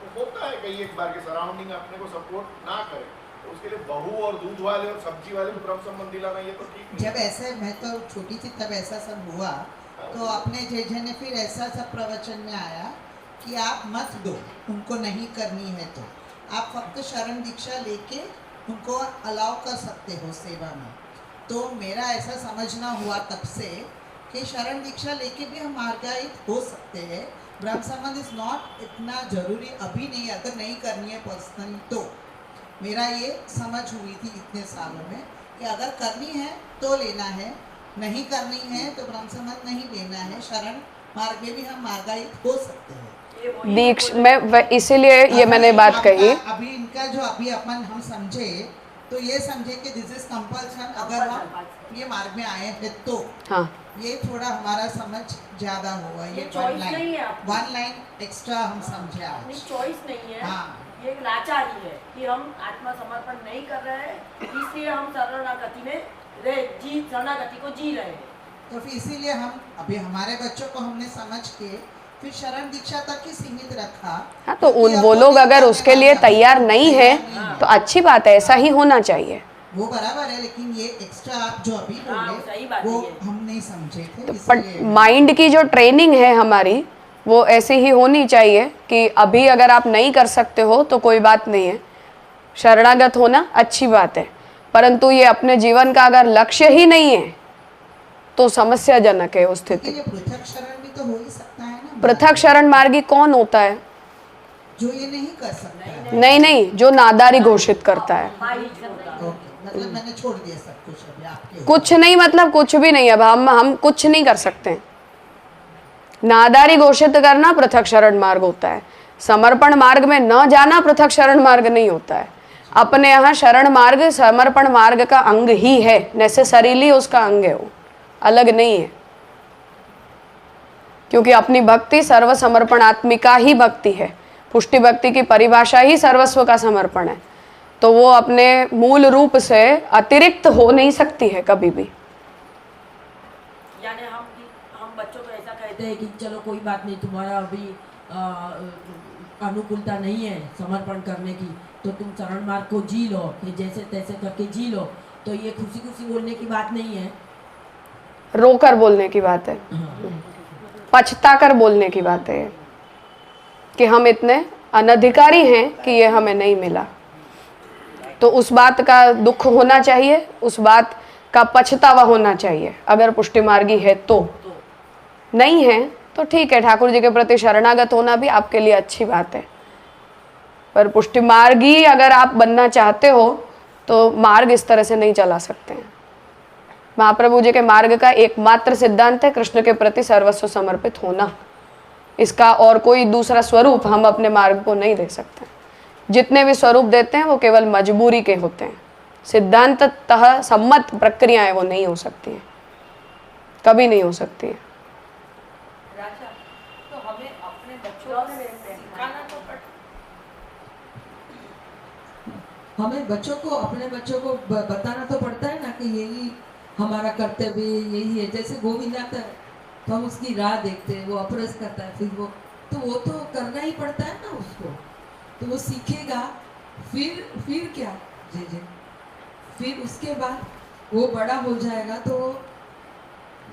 तो होता है कई एक बार के सराउंडिंग अपने को सपोर्ट ना करे, तो उसके लिए बहू और दूध वाले और सब्जी वाले को ब्रह्म संबंध दिलाना ये तो ठीक नहीं। जब ऐसे मैं तो छोटी थी तब ऐसा सब हुआ, तो अपने जेजे ने फिर ऐसा सब प्रवचन में आया कि आप मत दो, उनको नहीं करनी है तो आप फक्त शरण दीक्षा लेके उनको अलाउ कर सकते हो सेवा में। तो मेरा ऐसा समझना हुआ तब से कि शरण दीक्षा लेके भी हम मार्गायित हो सकते हैं। ब्रह्म संबंध इज नॉट इतना जरूरी अभी नहीं, अगर नहीं करनी है पर्सनली तो। मेरा ये समझ हुई थी इतने सालों में कि अगर करनी है तो लेना है, नहीं करनी है तो ब्रह्म संबंध नहीं लेना है। शरण मार्ग में भी हम मार्गायित हो सकते हैं। दीक्ष में इसीलिए ये मैंने बात कही। अभी इनका जो अभी अपन हम समझे तो ये समझे कि दिस इज कंपल्सन, अगर हम ये मार्ग में आए हैं तो हाँ, ये थोड़ा हमारा समझ ज्यादा हुआ। ये choice नहीं है आपकी। वन लाइन एक्स्ट्रा हम समझे अपनी आज। चॉइस नहीं है। हाँ। ये एक लाचारी है कि हम आत्मसमर्पण नहीं कर रहे हैं, इसलिए हम शरणागति में शरणागति को जी रहे हैं। तो फिर इसीलिए हम अभी हमारे बच्चों को हमने समझ के फिर शरण दीक्षा तक ही सीमित रखा। हाँ, तो उन वो लोग अगर उसके लिए तैयार नहीं है तो अच्छी बात है, ऐसा ही होना चाहिए। वो बराबर है, लेकिन ये एक्स्ट्रा आप जो अभी हाँ, बोले सही बात वो है ये। हम नहीं समझे थे, बट इसलिए माइंड की जो ट्रेनिंग है हमारी वो ऐसी ही होनी चाहिए कि अभी अगर आप नहीं कर सकते हो तो कोई बात नहीं है, शरणागत होना अच्छी बात है, परंतु ये अपने जीवन का अगर लक्ष्य ही नहीं है तो समस्याजनक है वो लेकिन स्थिति। ये पृथक शरण भी तो हो ही सकता है ना। पृथक शरण मार्गी कौन होता है? जो ये नहीं कर सकता है। नहीं, जो नादारी घोषित करता है। ओके, मतलब मैंने छोड़ दिया सब कुछ अभी आपके कुछ नहीं मतलब कुछ भी नहीं, अब हम कुछ नहीं कर सकते। नादारी घोषित करना पृथक शरण मार्ग होता है। समर्पण मार्ग में न जाना पृथक शरण मार्ग नहीं होता है। अपने यहाँ शरण मार्ग समर्पण मार्ग का अंग ही है, नेसेसरीली उसका अंग है, वो अलग नहीं है। क्योंकि अपनी भक्ति सर्व समर्पणात्मिका ही भक्ति है। पुष्टि भक्ति की परिभाषा ही सर्वस्व का समर्पण है, तो वो अपने मूल रूप से अतिरिक्त हो नहीं सकती है कभी भी। यानी हम बच्चों को ऐसा कहते हैं कि चलो कोई बात नहीं, तुम्हारा अभी अनुकूलता नहीं है समर्पण करने की, तो तुम शरण मार्ग को जी लो, कि जैसे तैसे करके जी लो। तो ये खुशी खुशी बोलने की बात नहीं है, रोकर बोलने की बात है, पछता कर बोलने की बात है कि हम इतने अनधिकारी हैं कि ये हमें नहीं मिला। तो उस बात का दुख होना चाहिए, उस बात का पछतावा होना चाहिए। अगर पुष्टि मार्गी है तो नहीं है तो ठीक है, ठाकुर जी के प्रति शरणागत होना भी आपके लिए अच्छी बात है। पर पुष्टि मार्गी अगर आप बनना चाहते हो तो मार्ग इस तरह से नहीं चला सकते हैं। महाप्रभु जी के मार्ग का एकमात्र सिद्धांत है कृष्ण के प्रति सर्वस्व समर्पित होना। इसका और कोई दूसरा स्वरूप हम अपने मार्ग को नहीं दे सकते। जितने भी स्वरूप देते हैं वो केवल मजबूरी के होते हैं, सिद्धांततः सम्मत प्रक्रियाएं वो नहीं हो सकती हैं, कभी नहीं हो सकती है। राजा, तो हमें अपने बच्चों को सिखाना तो हमें बच्चों को अपने बच्चों को बताना तो पड़ता है ना कि यही हमारा कर्तव्य यही है। जैसे गोविंद आता है तो हम उसकी राह देखते हैं, वो अप्रस करता है, फिर वो तो करना ही पड़ता है ना उसको, तो वो सीखेगा। फिर क्या जी फिर उसके बाद वो बड़ा हो जाएगा तो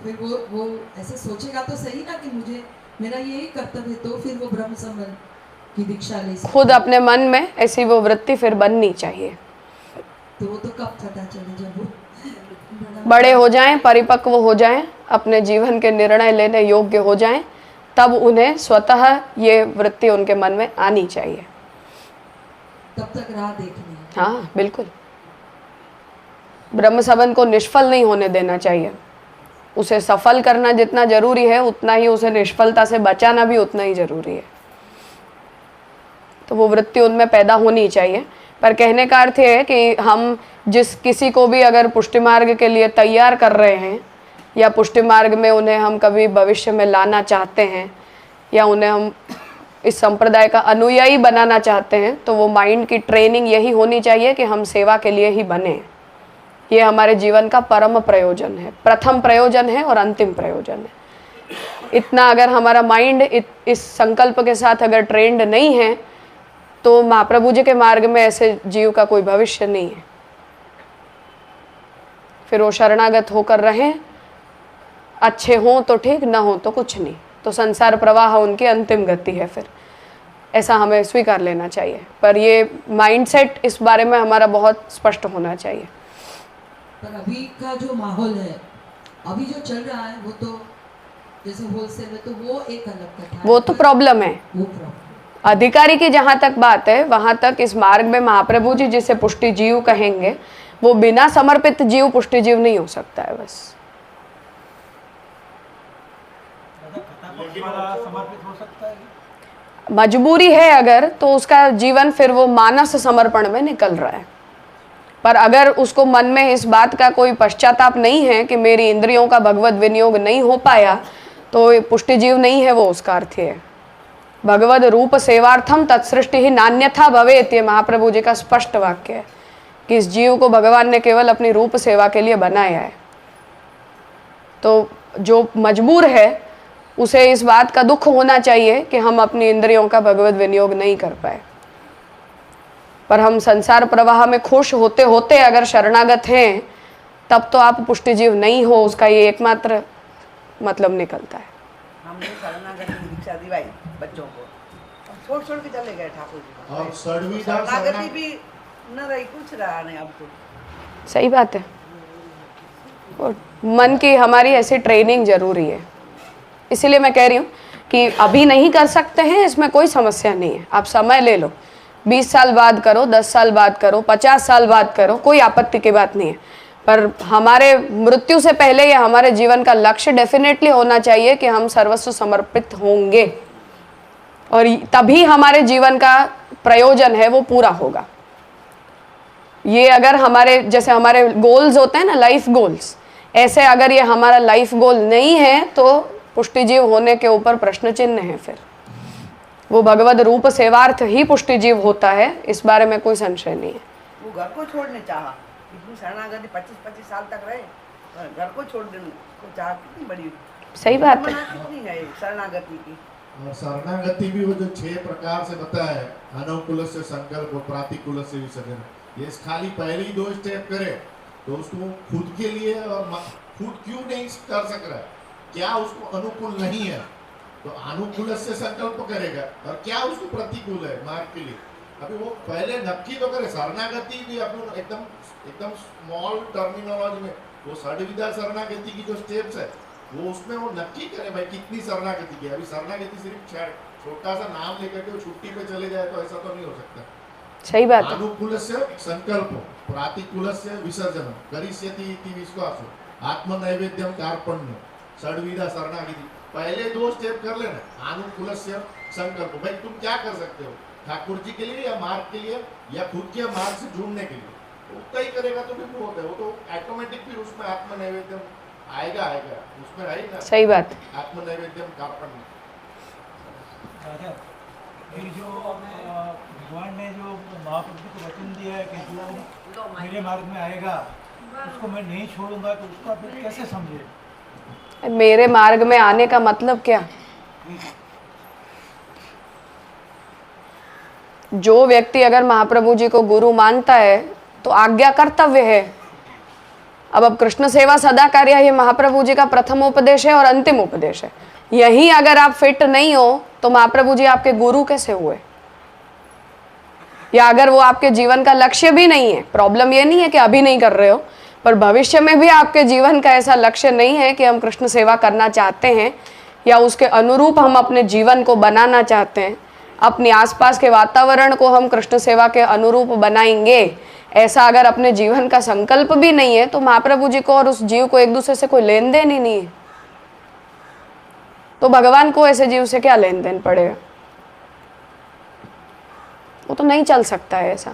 फिर वो ऐसे सोचेगा तो सही ना कि मुझे मेरा यही कर्तव्य है, तो फिर वो ब्रह्म संबंध की दीक्षा ले सकता है। खुद अपने मन में ऐसी वो वृत्ति फिर बननी चाहिए। तो वो तो कब पता चले, जब वो बड़े हो जाएं, परिपक्व हो जाएं, अपने जीवन के निर्णय लेने योग्य हो जाएं, तब उन्हें स्वतः ये वृत्ति उनके मन में आनी चाहिए। तब तक राह देखनी है। हाँ बिल्कुल, ब्रह्म संबंध को निष्फल नहीं होने देना चाहिए। उसे सफल करना जितना जरूरी है उतना ही उसे निष्फलता से बचाना भी उतना ही जरूरी है। तो वो वृत्ति उनमें पैदा होनी चाहिए। पर कहने का अर्थ है कि हम जिस किसी को भी अगर पुष्टि मार्ग के लिए तैयार कर रहे हैं या पुष्टि मार्ग में उन्हें हम कभी भविष्य में लाना चाहते हैं या उन्हें हम इस संप्रदाय का अनुयायी बनाना चाहते हैं, तो वो माइंड की ट्रेनिंग यही होनी चाहिए कि हम सेवा के लिए ही बने। ये हमारे जीवन का परम प्रयोजन है, प्रथम प्रयोजन है और अंतिम प्रयोजन है। इतना अगर हमारा माइंड इस संकल्प के साथ अगर ट्रेंड नहीं है तो महाप्रभु जी के मार्ग में ऐसे जीव का कोई भविष्य नहीं है। फिर वो शरणागत होकर रहें, अच्छे हों तो ठीक, ना हो तो कुछ नहीं, तो संसार प्रवाह उनकी अंतिम गति है। फिर ऐसा हमें स्वीकार लेना चाहिए। पर ये माइंडसेट इस बारे में हमारा बहुत स्पष्ट होना चाहिए। पर अभी का जो माहौल है, अभी जो चल रहा है, वो तो जैसे होलसेल है तो वो एक अलग कथा है, वो तो प्रॉब्लम है। वो प्रॉब्लम अधिकारी की जहाँ तक बात है वहाँ तक इस मार्ग में महाप्रभु जी जिसे पुष्टि जीव कहेंगे वो बिना समर्पित जीव पुष्टि जीव नहीं हो सकता है। बस समर्पित हो सकता है, मजबूरी है अगर, तो उसका जीवन फिर वो मानस समर्पण में निकल रहा है। पर अगर उसको मन में इस बात का कोई पश्चाताप नहीं है कि मेरी इंद्रियों का भगवत विनियोग नहीं हो पाया, तो ये पुष्टि जीव नहीं है, वो उसका अर्थ है। भगवद रूप सेवार्थम तत्सृष्टि ही नान्यथा भवेत, ये महाप्रभु जी का स्पष्ट वाक्य है कि इस जीव को भगवान ने केवल अपनी रूप सेवा के लिए बनाया है। तो जो मजबूर है उसे इस बात का दुख होना चाहिए कि हम अपनी इंद्रियों का भगवत विनियोग नहीं कर पाए। पर हम संसार प्रवाह में खुश होते होते अगर शरणागत हैं तब तो आप पुष्टि जीव नहीं हो, उसका ये एकमात्र मतलब निकलता है। हमने शरणागति की दीक्षा दिलाई बच्चों को, छोड़ छोड़ के चले गए ठाकुर जी। और सड़वी शरणागति भी न रही, कुछ रहा नहीं अब तो। सही बात है। और मन की हमारी ऐसी ट्रेनिंग जरूरी है, इसीलिए मैं कह रही हूँ कि अभी नहीं कर सकते हैं इसमें कोई समस्या नहीं है, आप समय ले लो, 20 साल बाद करो, 10 साल बाद करो, 50 साल बाद करो, कोई आपत्ति की बात नहीं है। पर हमारे मृत्यु से पहले ये हमारे जीवन का लक्ष्य डेफिनेटली होना चाहिए कि हम सर्वस्व समर्पित होंगे, और तभी हमारे जीवन का प्रयोजन है वो पूरा होगा। ये अगर हमारे जैसे हमारे गोल्स होते हैं ना, लाइफ गोल्स, ऐसे अगर ये हमारा लाइफ गोल नहीं है तो पुष्टि जीव होने के ऊपर प्रश्न चिन्ह है। फिर वो भगवद रूप सेवार्थ ही पुष्टि जीव होता है, इस बारे में कोई संशय नहीं है। वो घर को छोड़ने चाहा, इतनी शरणागति 25-25 साल तक रहे, और घर को छोड़ने को चाह, कितनी बड़ी सही बात है। कितनी है शरणागति की। और शरणागति भी वो जो 6 प्रकार से बताया है, अनुकूल से संकल्प, प्रातिकूल से विसर्जन, ये खाली पहले ही 2 स्टेप करे तो उसको खुद के लिए और खुद क्यों नहीं कर सक रहा है, क्या उसको अनुकूल नहीं है तो अनुकूल से संकल्प करेगा, और क्या उसको प्रतिकूल है मार्ग के लिए, अभी वो पहले नक्की तो करे। शरणागति भी अपन एकदम स्मॉल टर्मिनोलॉजी में वो षड्विधा शरणागति की जो स्टेप्स है वो उसमें वो नक्की करे भाई कितनी शरणागति की। अभी शरणागति सिर्फ छोटा सा नाम लेकर के वो छुट्टी पे चले जाए तो ऐसा तो नहीं हो सकता। सही बात है। अनुकूल से संकल्प, प्रातिकूल से विसर्जन, करिष्यति इति विश्वास, आत्मनैवेद्यम कार्पण्य, षड्विधा शरणागति, पहले 2 स्टेप कर लेना। अनुकूल से संकल्प, भाई तुम क्या कर सकते हो ठाकुर जी के लिए या मार्ग के लिए या खुद के मार्ग से जुड़ने के लिए, उतना ही करेगा तो भी बहुत है, वो तो ऑटोमेटिक फिर उसमें आत्मनैवेद्यम आएगा उसमें है ही ना। सही बात है। आत्मनैवेद्यम कार्पण्य। ये जो भगवान ने जो महाप्रभु को वचन दिया है कि जो मेरे मार्ग में आएगा उसको मैं नहीं छोड़ूंगा, तो उसको आप कैसे समझे? मेरे मार्ग में आने का मतलब क्या? जो व्यक्ति अगर महाप्रभु जी को गुरु मानता है तो आज्ञा कर्तव्य है। अब कृष्ण सेवा सदा कार्य, ये महाप्रभु जी का प्रथम उपदेश है और अंतिम उपदेश है। यही अगर आप फिट नहीं हो तो महाप्रभु जी आपके गुरु कैसे हुए? या अगर वो आपके जीवन का लक्ष्य भी नहीं है, प्रॉब्लम ये नहीं है कि अभी नहीं कर रहे हो, पर भविष्य में भी आपके जीवन का ऐसा लक्ष्य नहीं है कि हम कृष्ण सेवा करना चाहते हैं या उसके अनुरूप हम अपने जीवन को बनाना चाहते हैं, अपने आसपास के वातावरण को हम कृष्ण सेवा के अनुरूप बनाएंगे, ऐसा अगर अपने जीवन का संकल्प भी नहीं है तो महाप्रभु जी को और उस जीव को एक दूसरे से कोई लेन देन ही नहीं है। तो भगवान को ऐसे जीव से क्या लेन देन पड़ेगा? वो तो नहीं चल सकता है ऐसा।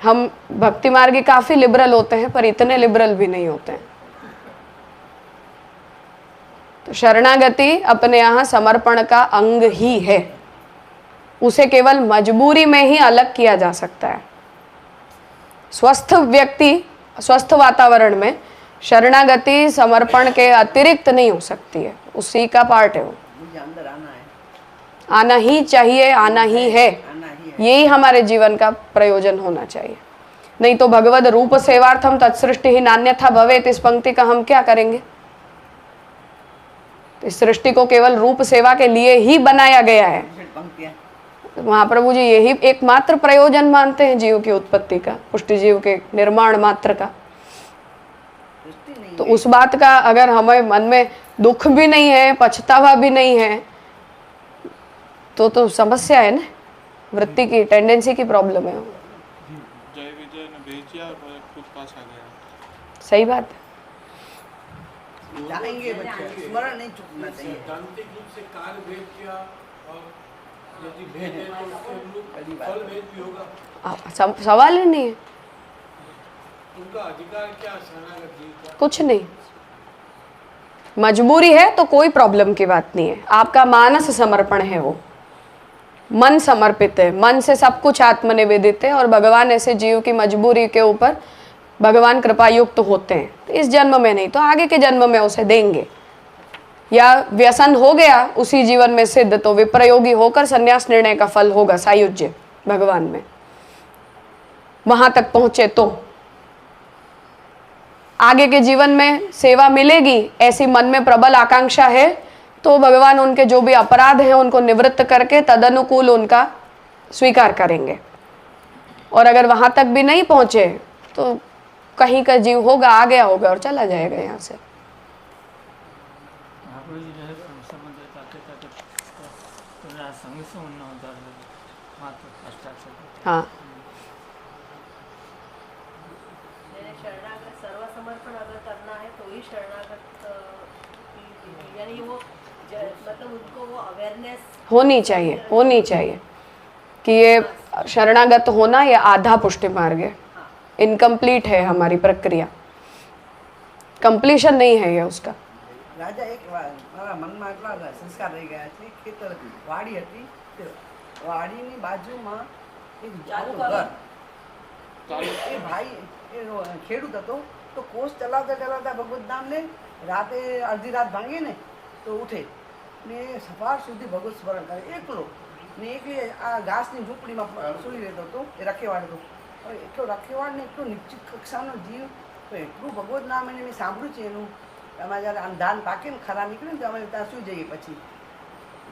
हम भक्ति मार्गी काफी लिबरल होते हैं पर इतने लिबरल भी नहीं होते हैं। तो शरणागति अपने यहाँ समर्पण का अंग ही है, उसे केवल मजबूरी में ही अलग किया जा सकता है। स्वस्थ व्यक्ति, स्वस्थ वातावरण में शरणागति समर्पण के अतिरिक्त नहीं हो सकती है, उसी का पार्ट है वो। मुझे अंदर आना है, आना ही चाहिए, आना ही है, आना ही है। यही हमारे जीवन का प्रयोजन होना चाहिए। नहीं तो भगवद रूप सेवार्थम तत्सृष्टि ही नान्यथा भवेत, इस पंक्ति का हम क्या करेंगे? तो इस सृष्टि को केवल रूप सेवा के लिए ही बनाया गया है। पंक्तियां महाप्रभु जी यही एकमात्र प्रयोजन मानते हैं जीव की उत्पत्ति का, पुष्टि जीव के निर्माण मात्र का। तो उस बात का अगर हमें मन में दुख भी नहीं है, पछतावा भी नहीं है, तो समस्या है ना, वृत्ति की, टेंडेंसी की प्रॉब्लम है। जय विजय ने भेजिया और खुद पास आ गया। सही बात है। जाएंगे बच्चे, स्मरण नहीं चुकना चाहिए। सैद्धांतिक रूप से काल भेद किया और यदि भेद है तो उसके अनुरूप फल भेद भी होगा। सवाल ही नहीं है। उनका अधिकार क्या शरणागति का? कुछ नहीं, मजबूरी है तो कोई प्रॉब्लम की बात नहीं है। आपका मानस समर्पण है, वो मन समर्पित है, मन से सब कुछ आत्मनिवेदित है, और भगवान ऐसे जीव की मजबूरी के ऊपर भगवान कृपायुक्त होते हैं। इस जन्म में नहीं तो आगे के जन्म में उसे देंगे, या व्यसन हो गया उसी जीवन में सिद्ध तो विप्रयोगी होकर संन्यास निर्णय का फल होगा सायुज्य भगवान में। वहां तक पहुंचे तो आगे के जीवन में सेवा मिलेगी, ऐसी मन में प्रबल आकांक्षा है तो भगवान उनके जो भी अपराध हैं उनको निवृत्त करके तदनुकूल उनका स्वीकार करेंगे। और अगर वहां तक भी नहीं पहुंचे तो कहीं का जीव होगा, आ गया होगा और चला जाएगा यहाँ से। हाँ, सर्वसमर्पण अगर करना है तो ही शरणागत, यानी वो मतलब उनको वो अवेयरनेस होनी चाहिए कि ये शरणागत होना ये आधा पुष्टि मार्ग है, इनकम्प्लीट है हमारी प्रक्रिया, कंप्लीशन नहीं है ये उसका। રાજા એક મારા મનમાં એટલા સંસ્કાર રહી ગયા છે, ખેતર વાડી હતી, વાડીની બાજુમાં એક જાતું ઘર, એ ભાઈ એ ખેડૂત હતો, તો કોષ ચલાવતા ચલાવતા ભગવત નામ ને રાતે અડધી રાત ભાંગે ને તો ઉઠે ને સવાર સુધી ભગવત સ્મરણ કરે એકલો ને એકલી આ ઘાસની ઝૂંપડીમાં સૂઈ રહેતો હતો, એ રખેવાડ હતો। હવે એટલો રખેવાડ ને એટલો નિશ્ચિત કક્ષાનો જીવ, તો એટલું ભગવત નામ એને મેં સાંભળ્યું છે એનું। અમે જ્યારે આમ ધાન પાકે ને ખરા નીકળે ને તો અમે ત્યાં સૂઈ જઈએ પછી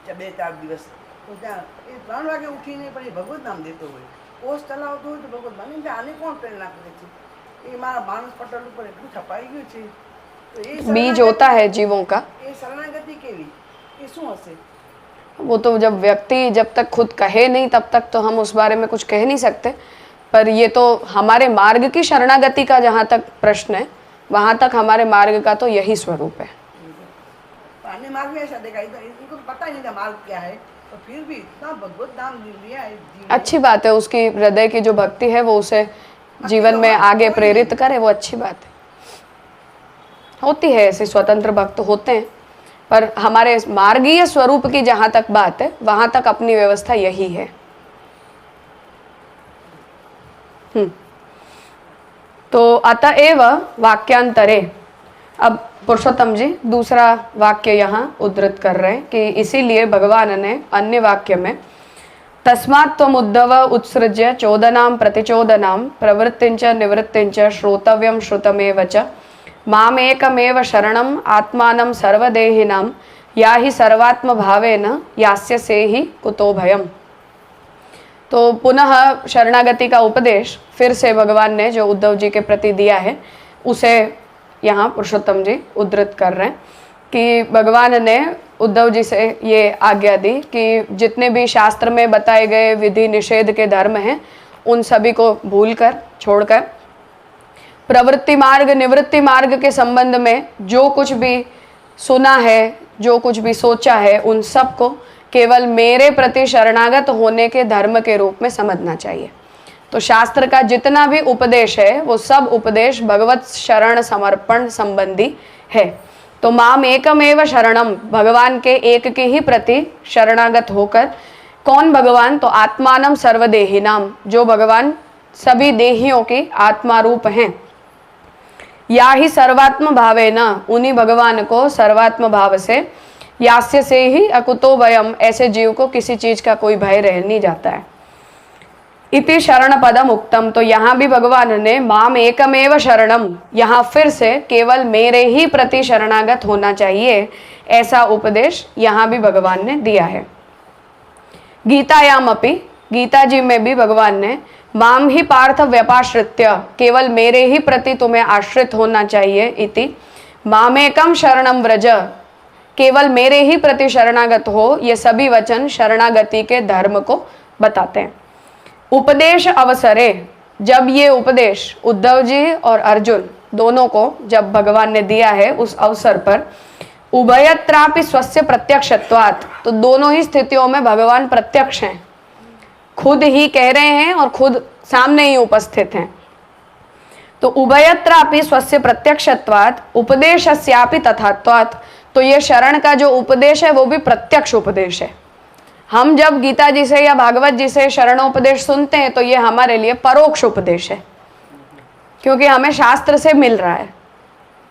2-4 દિવસ, તો ત્યાં એ 3 વાગે ઉઠીને પણ એ ભગવત નામ દેતો હોય, કોષ ચલાવતો હોય તો ભગવત નામ, આને કોણ પ્રેરણા કરે છે? એ મારા માનસ પટલ ઉપર એટલું છપાઈ ગયું છે। તો એ बीज होता है जीवों का, એ શરણાગતિ કેવી, એ શું હશે? वो तो जब व्यक्ति जब तक खुद कहे नहीं तब तक तो हम उस बारे में कुछ कह नहीं सकते, पर ये तो हमारे मार्ग की शरणागति का जहाँ तक प्रश्न है वहाँ तक हमारे मार्ग का तो यही स्वरूप है। अन्य मार्ग में ऐसा देखा, इनको पता ही नहीं था मार्ग क्या है, तो फिर भी इतना भगवत नाम लिया है। अच्छी बात है, उसकी हृदय की जो भक्ति है वो उसे जीवन में आगे प्रेरित करे, वो अच्छी बात है। होती है ऐसे स्वतंत्र भक्त होते हैं, पर हमारे मार्गीय स्वरूप की जहाँ तक बात है वहाँ तक अपनी व्यवस्था यही है। तो अतएव वाक्यांतरे, अब पुरुषोत्तम जी दूसरा वाक्य यहाँ उद्धृत कर रहे हैं कि इसीलिए भगवान ने अन्य वाक्य में तस्मात् त्वमुद्धव उत्सृज्य चोदनां प्रतिचोदनां प्रवृत्तिंच निवृत्तिंच श्रोतव्यं श्रुतमेव च मामेकमेव शरणम् आत्मानं सर्वदेहिनां या ही सर्वात्म भावेन यास्यसे ही कुतो भयम्। तो पुनः शरणागति का उपदेश फिर से भगवान ने जो उद्धव जी के प्रति दिया है उसे यहाँ पुरुषोत्तम जी उद्धृत कर रहे हैं कि भगवान ने उद्धव जी से ये आज्ञा दी कि जितने भी शास्त्र में बताए गए विधि निषेध के धर्म हैं उन सभी को भूलकर छोड़कर प्रवृत्ति मार्ग निवृत्ति मार्ग के संबंध में जो कुछ भी सुना है, जो कुछ भी सोचा है, उन सब को केवल मेरे प्रति शरणागत होने के धर्म के रूप में समझना चाहिए। तो शास्त्र का जितना भी उपदेश है वो सब उपदेश भगवत शरण समर्पण संबंधी है। तो माम एकमेव शरणम, भगवान के एक के ही प्रति शरणागत होकर, कौन भगवान? तो आत्मानम सर्वदेहिनाम, जो भगवान सभी देहियों की आत्मा रूप हैं। या ही सर्वात्म भावे न, उन्हीं भगवान को सर्वात्म भाव से, यास्य से ही अकुतो भयम, ऐसे जीव को किसी चीज का कोई भय रह नहीं जाता है। इति शरण पदम उक्तम, तो यहाँ भी भगवान ने माम एकमेव शरणम, यहाँ फिर से केवल मेरे ही प्रति शरणागत होना चाहिए, ऐसा उपदेश यहाँ भी भगवान ने दिया है। गीतायाम अपि, गीता जी में भी भगवान ने माम ही पार्थ व्यपाश्रित्य, केवल मेरे ही प्रति तुम्हें आश्रित होना चाहिए, इति मामेकम शरणम व्रज, केवल मेरे ही प्रति शरणागत हो, ये सभी वचन शरणागति के धर्म को बताते हैं। उपदेश अवसरे, जब ये उपदेश उद्धव जी और अर्जुन दोनों को जब भगवान ने दिया है उस अवसर पर, उभयत्रापि स्वस्य प्रत्यक्षत्वात्, तो दोनों ही स्थितियों में भगवान प्रत्यक्ष हैं, खुद ही कह रहे हैं और खुद सामने ही उपस्थित हैं। तो उभयत्रापि स्वस्य प्रत्यक्षत्वात् उपदेशस्यापि तथात्वात्, तो ये शरण का जो उपदेश है वो भी प्रत्यक्ष उपदेश है। हम जब गीता जी से या भागवत जी से शरणोपदेश सुनते हैं तो ये हमारे लिए परोक्ष उपदेश है, क्योंकि हमें शास्त्र से मिल रहा है,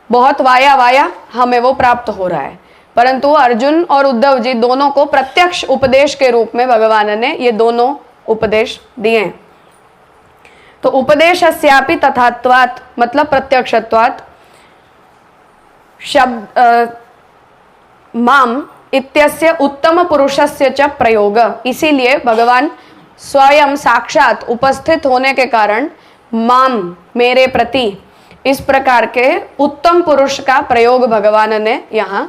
बहुत वाया वाया हमें वो प्राप्त हो रहा है। परंतु अर्जुन और उद्धव जी दोनों को प्रत्यक्ष उपदेश के रूप में भगवान ने ये दोनों उपदेश दिए हैं। तो उपदेशस्यापि तथात्वात् मतलब प्रत्यक्षत्वात् शब्द माम इत्यस्य उत्तम पुरुषस्य च प्रयोग, इसीलिए भगवान स्वयं साक्षात उपस्थित होने के कारण माम मेरे प्रति इस प्रकार के उत्तम पुरुष का प्रयोग भगवान ने यहाँ,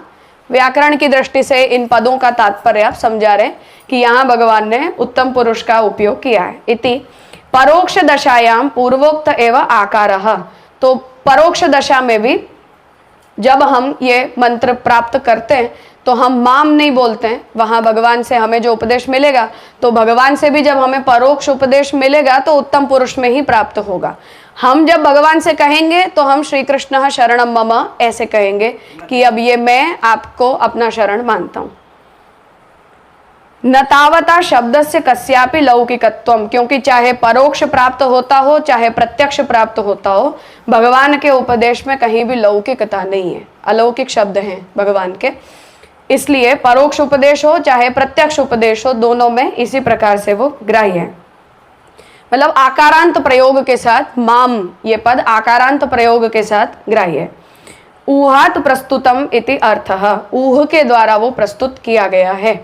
व्याकरण की दृष्टि से इन पदों का तात्पर्य आप समझा रहे कि यहाँ भगवान ने उत्तम पुरुष का उपयोग किया है। इति परोक्ष दशायाम पूर्वोक्त एवं आकारः, तो परोक्ष दशा में भी जब हम ये मंत्र प्राप्त करते हैं तो हम माम नहीं बोलते हैं, वहां भगवान से हमें जो उपदेश मिलेगा, तो भगवान से भी जब हमें परोक्ष उपदेश मिलेगा तो उत्तम पुरुष में ही प्राप्त होगा। हम जब भगवान से कहेंगे तो हम श्री कृष्ण शरणम मम ऐसे कहेंगे कि अब ये मैं आपको अपना शरण मानता हूं। न तावता शब्द से कस्यापि लौकिकत्वम, क्योंकि चाहे परोक्ष प्राप्त होता हो चाहे प्रत्यक्ष प्राप्त होता हो, भगवान के उपदेश में कहीं भी लौकिकता नहीं है, अलौकिक शब्द हैं भगवान के। इसलिए परोक्ष उपदेश हो चाहे प्रत्यक्ष उपदेश हो, दोनों में इसी प्रकार से वो ग्राह्य है। मतलब आकारांत प्रयोग के साथ माम, ये पद आकारांत प्रयोग के साथ ग्राह्य है। ऊहात प्रस्तुतम इति अर्थः, ऊह के द्वारा वो प्रस्तुत किया गया है।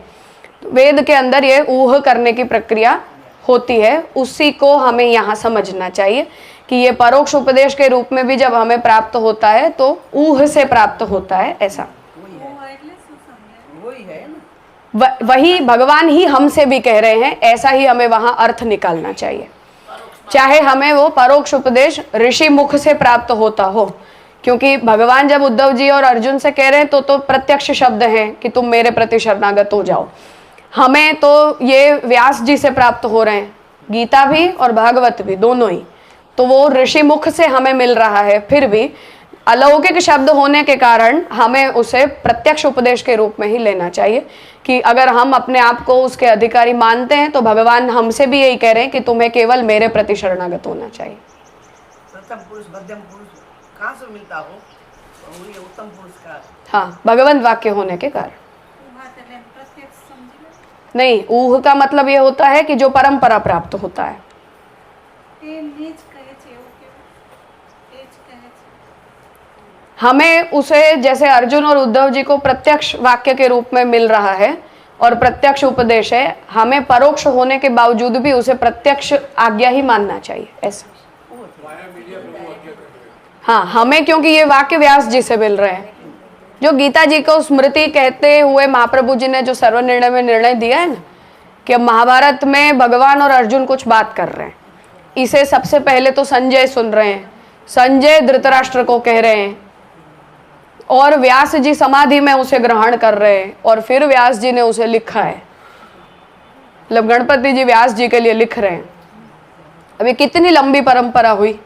वेद के अंदर ये ऊह करने की प्रक्रिया होती है, उसी को हमें यहाँ समझना चाहिए कि ये परोक्ष उपदेश के रूप में भी जब हमें प्राप्त होता है तो ऊह से प्राप्त होता है, ऐसा वही भगवान ही हमसे भी कह रहे हैं, ऐसा ही हमें वहां अर्थ निकालना चाहिए। चाहे हमें वो परोक्ष उपदेश ऋषि मुख से प्राप्त होता हो, क्योंकि भगवान जब उद्धव जी और अर्जुन से कह रहे हैं तो प्रत्यक्ष शब्द हैं कि तुम मेरे प्रति शरणागत हो जाओ। हमें तो ये व्यास जी से प्राप्त हो रहे हैं, गीता भी और भागवत भी दोनों ही, तो वो ऋषि मुख से हमें मिल रहा है। फिर भी अलौकिक शब्द होने के कारण हमें उसे प्रत्यक्ष उपदेश के रूप में ही लेना चाहिए कि अगर हम अपने आप को उसके अधिकारी मानते हैं तो भगवान हमसे भी यही कह रहे हैं कि तुम्हें केवल मेरे प्रति शरणागत होना चाहिए। प्रथम पुरुष मध्यम पुरुष कहाँ से मिलता हो, वही उत्तम पुरुष का, हाँ, भगवंत वाक्य होने के कारण। नहीं, ऊह का मतलब ये होता है कि जो परंपरा प्राप्त होता है। हमें उसे जैसे अर्जुन और उद्धव जी को प्रत्यक्ष वाक्य के रूप में मिल रहा है और प्रत्यक्ष उपदेश है, हमें परोक्ष होने के बावजूद भी उसे प्रत्यक्ष आज्ञा ही मानना चाहिए, ऐसा। हाँ, हमें क्योंकि ये वाक्य व्यास जी से मिल रहे हैं, जो गीता जी को स्मृति कहते हुए महाप्रभु जी ने जो सर्वनिर्णय में निर्णय दिया है ना कि अब महाभारत में भगवान और अर्जुन कुछ बात कर रहे हैं, इसे सबसे पहले तो संजय सुन रहे हैं, संजय धृतराष्ट्र को कह रहे हैं और व्यास जी समाधि में उसे ग्रहण कर रहे हैं और फिर व्यास जी ने उसे लिखा है, मतलब गणपति जी व्यास जी के लिए लिख रहे हैं। अभी कितनी लंबी परंपरा हुई,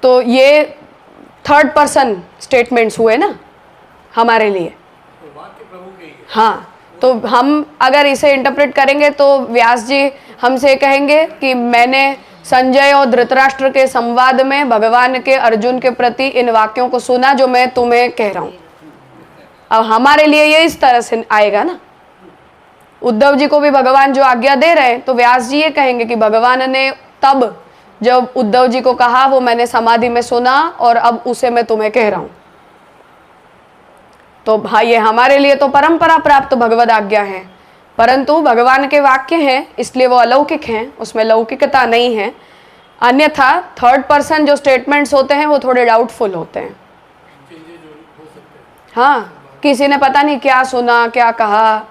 तो ये थर्ड पर्सन स्टेटमेंट्स हुए ना हमारे लिए। हाँ, तो हम अगर इसे इंटरप्रेट करेंगे तो व्यास जी हमसे कहेंगे कि मैंने संजय और धृतराष्ट्र के संवाद में भगवान के अर्जुन के प्रति इन वाक्यों को सुना जो मैं तुम्हें कह रहा हूं। अब हमारे लिए ये इस तरह से आएगा ना, उद्धव जी को भी भगवान जो आज्ञा दे रहे हैं तो व्यास जी ये कहेंगे कि भगवान ने तब जब उद्धव जी को कहा वो मैंने समाधि में सुना और अब उसे मैं तुम्हें कह रहा हूं। तो भाई ये हमारे लिए तो परंपरा प्राप्त भगवद आज्ञा है, परंतु भगवान के वाक्य हैं इसलिए वो अलौकिक हैं, उसमें लौकिकता नहीं है। अन्यथा थर्ड पर्सन जो स्टेटमेंट्स होते हैं वो थोड़े डाउटफुल होते हैं। हाँ, किसी ने पता नहीं क्या सुना क्या कहा,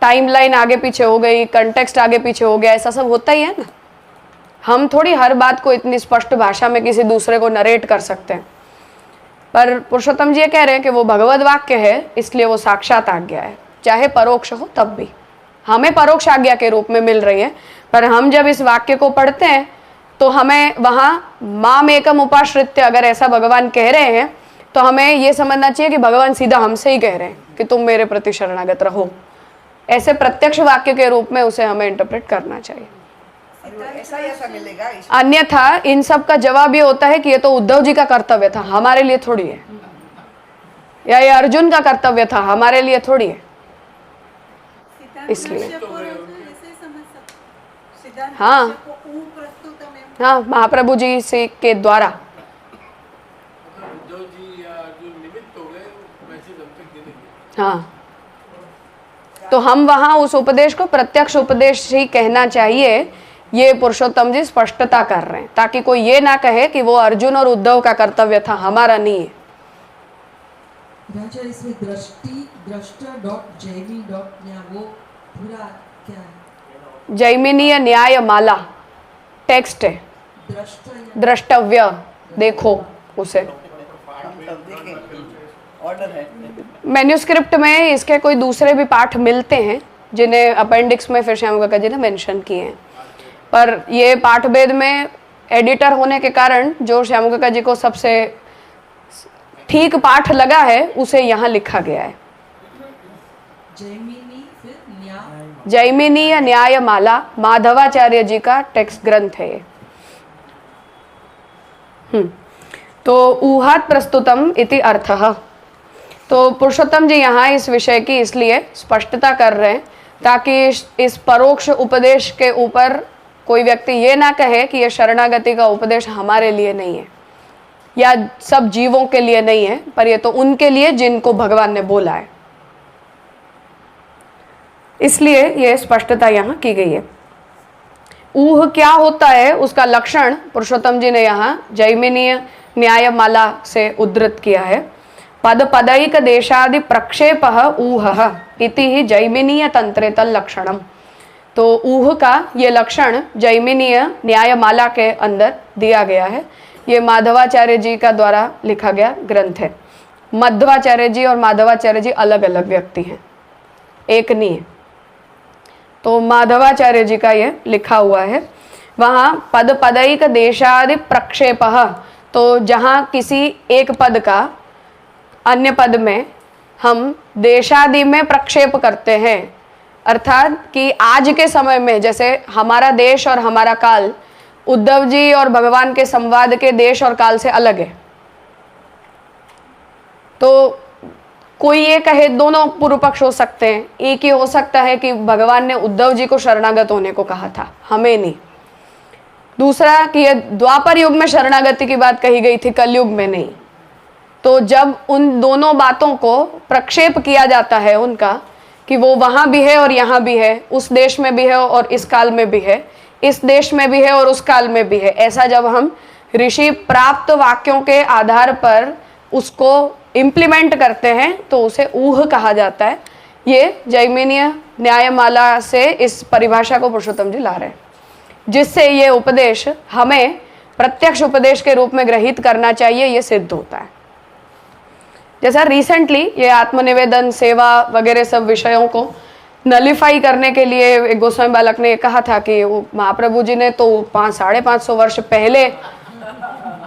टाइमलाइन आगे पीछे हो गई, कंटेक्स्ट आगे पीछे हो गया, ऐसा सब होता ही है ना। हम थोड़ी हर बात को इतनी स्पष्ट भाषा में किसी दूसरे को नरेट कर सकते हैं, पर पुरुषोत्तम जी ये कह रहे हैं कि वो भगवद वाक्य है इसलिए वो साक्षात आज्ञा है, चाहे परोक्ष हो तब भी हमें परोक्ष आज्ञा के रूप में मिल रही है। पर हम जब इस वाक्य को पढ़ते हैं तो हमें वहाँ माम एकम उपाश्रित्य अगर ऐसा भगवान कह रहे हैं तो हमें ये समझना चाहिए कि भगवान सीधा हमसे ही कह रहे हैं कि तुम मेरे प्रति शरणागत रहो। ऐसे प्रत्यक्ष वाक्य के रूप में उसे हमें इंटरप्रेट करना चाहिए। ऐसा मिलेगा। अन्यथा इन सब का जवाब ये होता है कि ये तो उद्धव जी का कर्तव्य था, हमारे लिए थोड़ी है, या ये अर्जुन का कर्तव्य था, हमारे लिए थोड़ी है। इसलिए हाँ, हाँ, महाप्रभु जी से के द्वारा। उद्धव जी या जो निमित्त हो गए मैसेज हम तक देने के। हाँ, तो हम वहाँ उस उपदेश को प्रत्यक्ष उपदेश ही कहना चाहिए, ये पुरुषोत्तम जी स्पष्टता कर रहे हैं, ताकि कोई ये ना कहे कि वो अर्जुन और उद्धव का कर्तव्य था, हमारा नहीं है। राजा इसमें दृष्टा.जैमी.न्या वो पूरा क्या है? जैमिनीय न्याय माला टेक्स्ट है, द्रष्टव्य, देखो उसे। ऑर्डर है। मैन्यूस्क्रिप्ट में इसके कोई दूसरे भी पाठ मिलते हैं जिन्हें अपेंडिक्स में फिर श्याम काका जी ने मेंशन किए हैं, पर ये पाठ भेद में एडिटर होने के कारण जो श्याम काका जी को सबसे ठीक पाठ लगा है उसे यहाँ लिखा गया है। जैमिनीय न्याय माला माधवाचार्य जी का टेक्स्ट ग्रंथ है ये। तो ऊहात प्रस्तुतम इति अर्थः। तो पुरुषोत्तम जी यहाँ इस विषय की इसलिए स्पष्टता कर रहे हैं ताकि इस परोक्ष उपदेश के ऊपर कोई व्यक्ति ये ना कहे कि ये शरणागति का उपदेश हमारे लिए नहीं है या सब जीवों के लिए नहीं है, पर ये तो उनके लिए जिनको भगवान ने बोला है। इसलिए ये स्पष्टता यहाँ की गई है। ऊह क्या होता है उसका लक्षण पुरुषोत्तम जी ने यहाँ जैमिनीय न्यायमाला से उद्धृत किया है। पद पदैक देशादि प्रक्षेप ऊह इति ही जैमिनीय तंत्रे तल लक्षणम। तो ऊह का ये लक्षण जैमिनीय न्यायमाला के अंदर दिया गया है। ये माधवाचार्य जी का द्वारा लिखा गया ग्रंथ है। मध्वाचार्य जी और माधवाचार्य जी अलग अलग व्यक्ति हैं, एक नहीं है। तो माधवाचार्य जी का ये लिखा हुआ है। वहाँ पद पदैक देशादि प्रक्षेप, तो जहाँ किसी एक पद का अन्य पद में हम देशादि में प्रक्षेप करते हैं, अर्थात कि आज के समय में जैसे हमारा देश और हमारा काल उद्धव जी और भगवान के संवाद के देश और काल से अलग है। तो कोई ये कहे, दोनों पूर्व पक्ष हो सकते हैं। एक ही हो सकता है कि भगवान ने उद्धव जी को शरणागत होने को कहा था, हमें नहीं। दूसरा कि ये द्वापर युग में शरणागति की बात कही गई थी, कलयुग में नहीं। तो जब उन दोनों बातों को प्रक्षेप किया जाता है उनका कि वो वहाँ भी है और यहाँ भी है, उस देश में भी है और इस काल में भी है, इस देश में भी है और उस काल में भी है, ऐसा जब हम ऋषि प्राप्त वाक्यों के आधार पर उसको इम्प्लीमेंट करते हैं तो उसे ऊह कहा जाता है। ये जैमिनीय न्यायमाला से इस परिभाषा को पुरुषोत्तम जी ला रहे हैं, जिससे ये उपदेश हमें प्रत्यक्ष उपदेश के रूप में ग्रहित करना चाहिए, ये सिद्ध होता है। जैसा रिसेंटली ये आत्मनिवेदन सेवा वगैरह सब विषयों को नलिफाई करने के लिए एक गोस्वामी बालक ने कहा था कि वो महाप्रभु जी ने तो 500-550 वर्ष पहले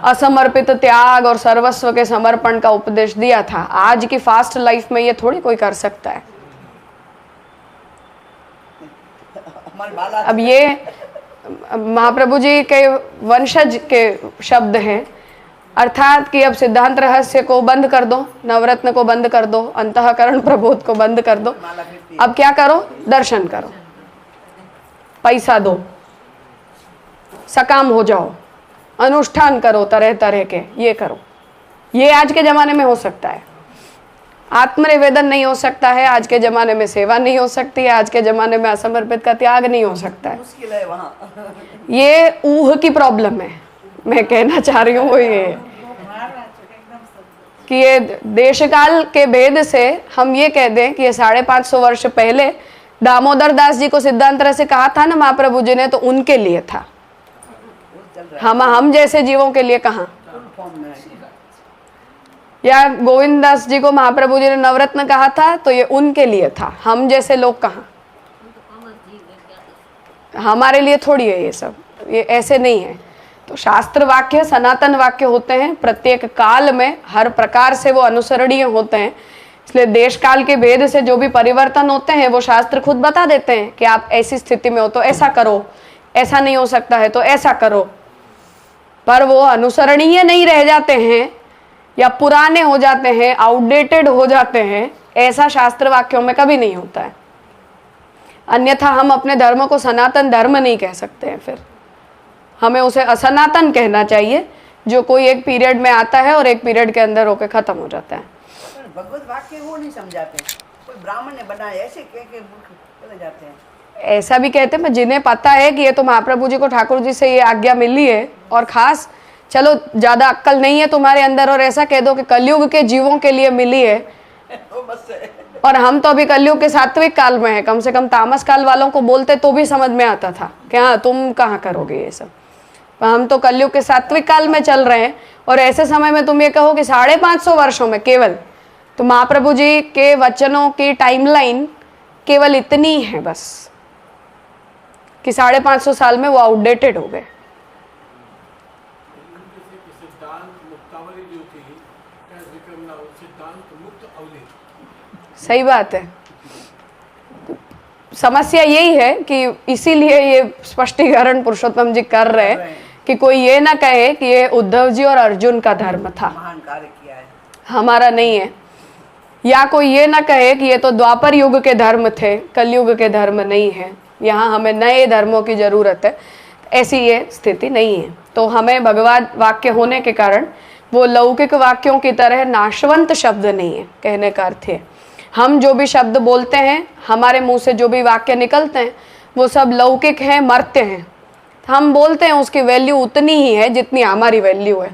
असमर्पित त्याग और सर्वस्व के समर्पण का उपदेश दिया था। आज की फास्ट लाइफ में ये थोड़ी कोई कर सकता है। अब ये महाप्रभु जी के वंशज के शब्द हैं, अर्थात कि अब सिद्धांत रहस्य को बंद कर दो, नवरत्न को बंद कर दो, अंतःकरण प्रबोध को बंद कर दो। अब क्या करो? दर्शन करो, पैसा दो, सकाम हो जाओ, अनुष्ठान करो तरह तरह के, ये करो। ये आज के ज़माने में हो सकता है। आत्मनिवेदन नहीं हो सकता है आज के ज़माने में, सेवा नहीं हो सकती है आज के ज़माने में, असमर्पित का त्याग नहीं हो सकता है। मुश्किल है वहाँ। ये ऊह की प्रॉब्लम है। मैं कहना चाह रही हूँ वो ये कि ये देश काल के भेद से हम ये कह दें कि ये 550 वर्ष पहले दामोदर दास जी को सिद्धांत रहस्य कहा था ना महाप्रभु जी ने, तो उनके लिए था। हम जैसे जीवों के लिए कहाँ? या गोविंद दास जी को महाप्रभु जी ने नवरत्न कहा था, तो ये उनके लिए था। हम जैसे लोग कहाँ? हमारे लिए थोड़ी है ये सब, ये ऐसे नहीं है। तो शास्त्र वाक्य सनातन वाक्य होते हैं, प्रत्येक काल में हर प्रकार से वो अनुसरणीय होते हैं। इसलिए देश काल के भेद से जो भी परिवर्तन होते हैं वो शास्त्र खुद बता देते हैं कि आप ऐसी स्थिति में हो तो ऐसा करो, ऐसा नहीं हो सकता है तो ऐसा करो। पर वो अनुसरणीय नहीं रह जाते हैं या पुराने हो जाते हैं, आउटडेटेड हो जाते हैं, ऐसा शास्त्र वाक्यों में कभी नहीं होता है। अन्यथा हम अपने धर्म को सनातन धर्म नहीं कह सकते हैं। फिर हमें उसे असनातन कहना चाहिए, जो कोई एक पीरियड में आता है और एक पीरियड के अंदर होकर खत्म हो जाता है। पर भगवत वाक्य वो नहीं समझाते, कोई ब्राह्मण ने बनाया ऐसे कह के चले जाते हैं। ऐसा भी कहते हैं, जिन्हें पता है कि ये तो महाप्रभु जी को ठाकुर जी से ये आज्ञा मिली है, और खास चलो ज़्यादा अक्ल नहीं है तुम्हारे अंदर और ऐसा कह दो कि कलयुग के जीवों के लिए मिली है, तो बस है। और हम तो अभी कलयुग के सात्विक काल में है, कम से कम तामस काल वालों को बोलते तो भी समझ में आता था कि हाँ तुम कहाँ करोगे ये सब। हम तो कलयुग के सात्विक काल में चल रहे हैं, और ऐसे समय में तुम ये कहो कि 550 वर्षों में केवल, तो महाप्रभु जी के वचनों की टाइमलाइन केवल इतनी है बस कि 550 साल में वो आउटडेटेड हो गए। सिद्धांत मुक्तावली जो थी, सिद्धांत मुक्त अवली। सही बात है। समस्या यही है कि इसीलिए ये स्पष्टीकरण पुरुषोत्तम जी कर रहे हैं कि कोई ये ना कहे कि ये उद्धव जी और अर्जुन का धर्म था, महान कार्य किया है, हमारा नहीं है, या कोई ये ना कहे कि ये तो द्वापर युग के धर्म थे, कलयुग के धर्म नहीं है, यहाँ हमें नए धर्मों की जरूरत है। ऐसी ये स्थिति नहीं है। तो हमें भगवत वाक्य होने के कारण वो लौकिक वाक्यों की तरह नाशवंत शब्द नहीं है, कहने का अर्थ है हम जो भी शब्द बोलते हैं, हमारे मुंह से जो भी वाक्य निकलते हैं, वो सब लौकिक हैं, मर्त्य हैं। हम बोलते हैं उसकी वैल्यू उतनी ही है जितनी हमारी वैल्यू है।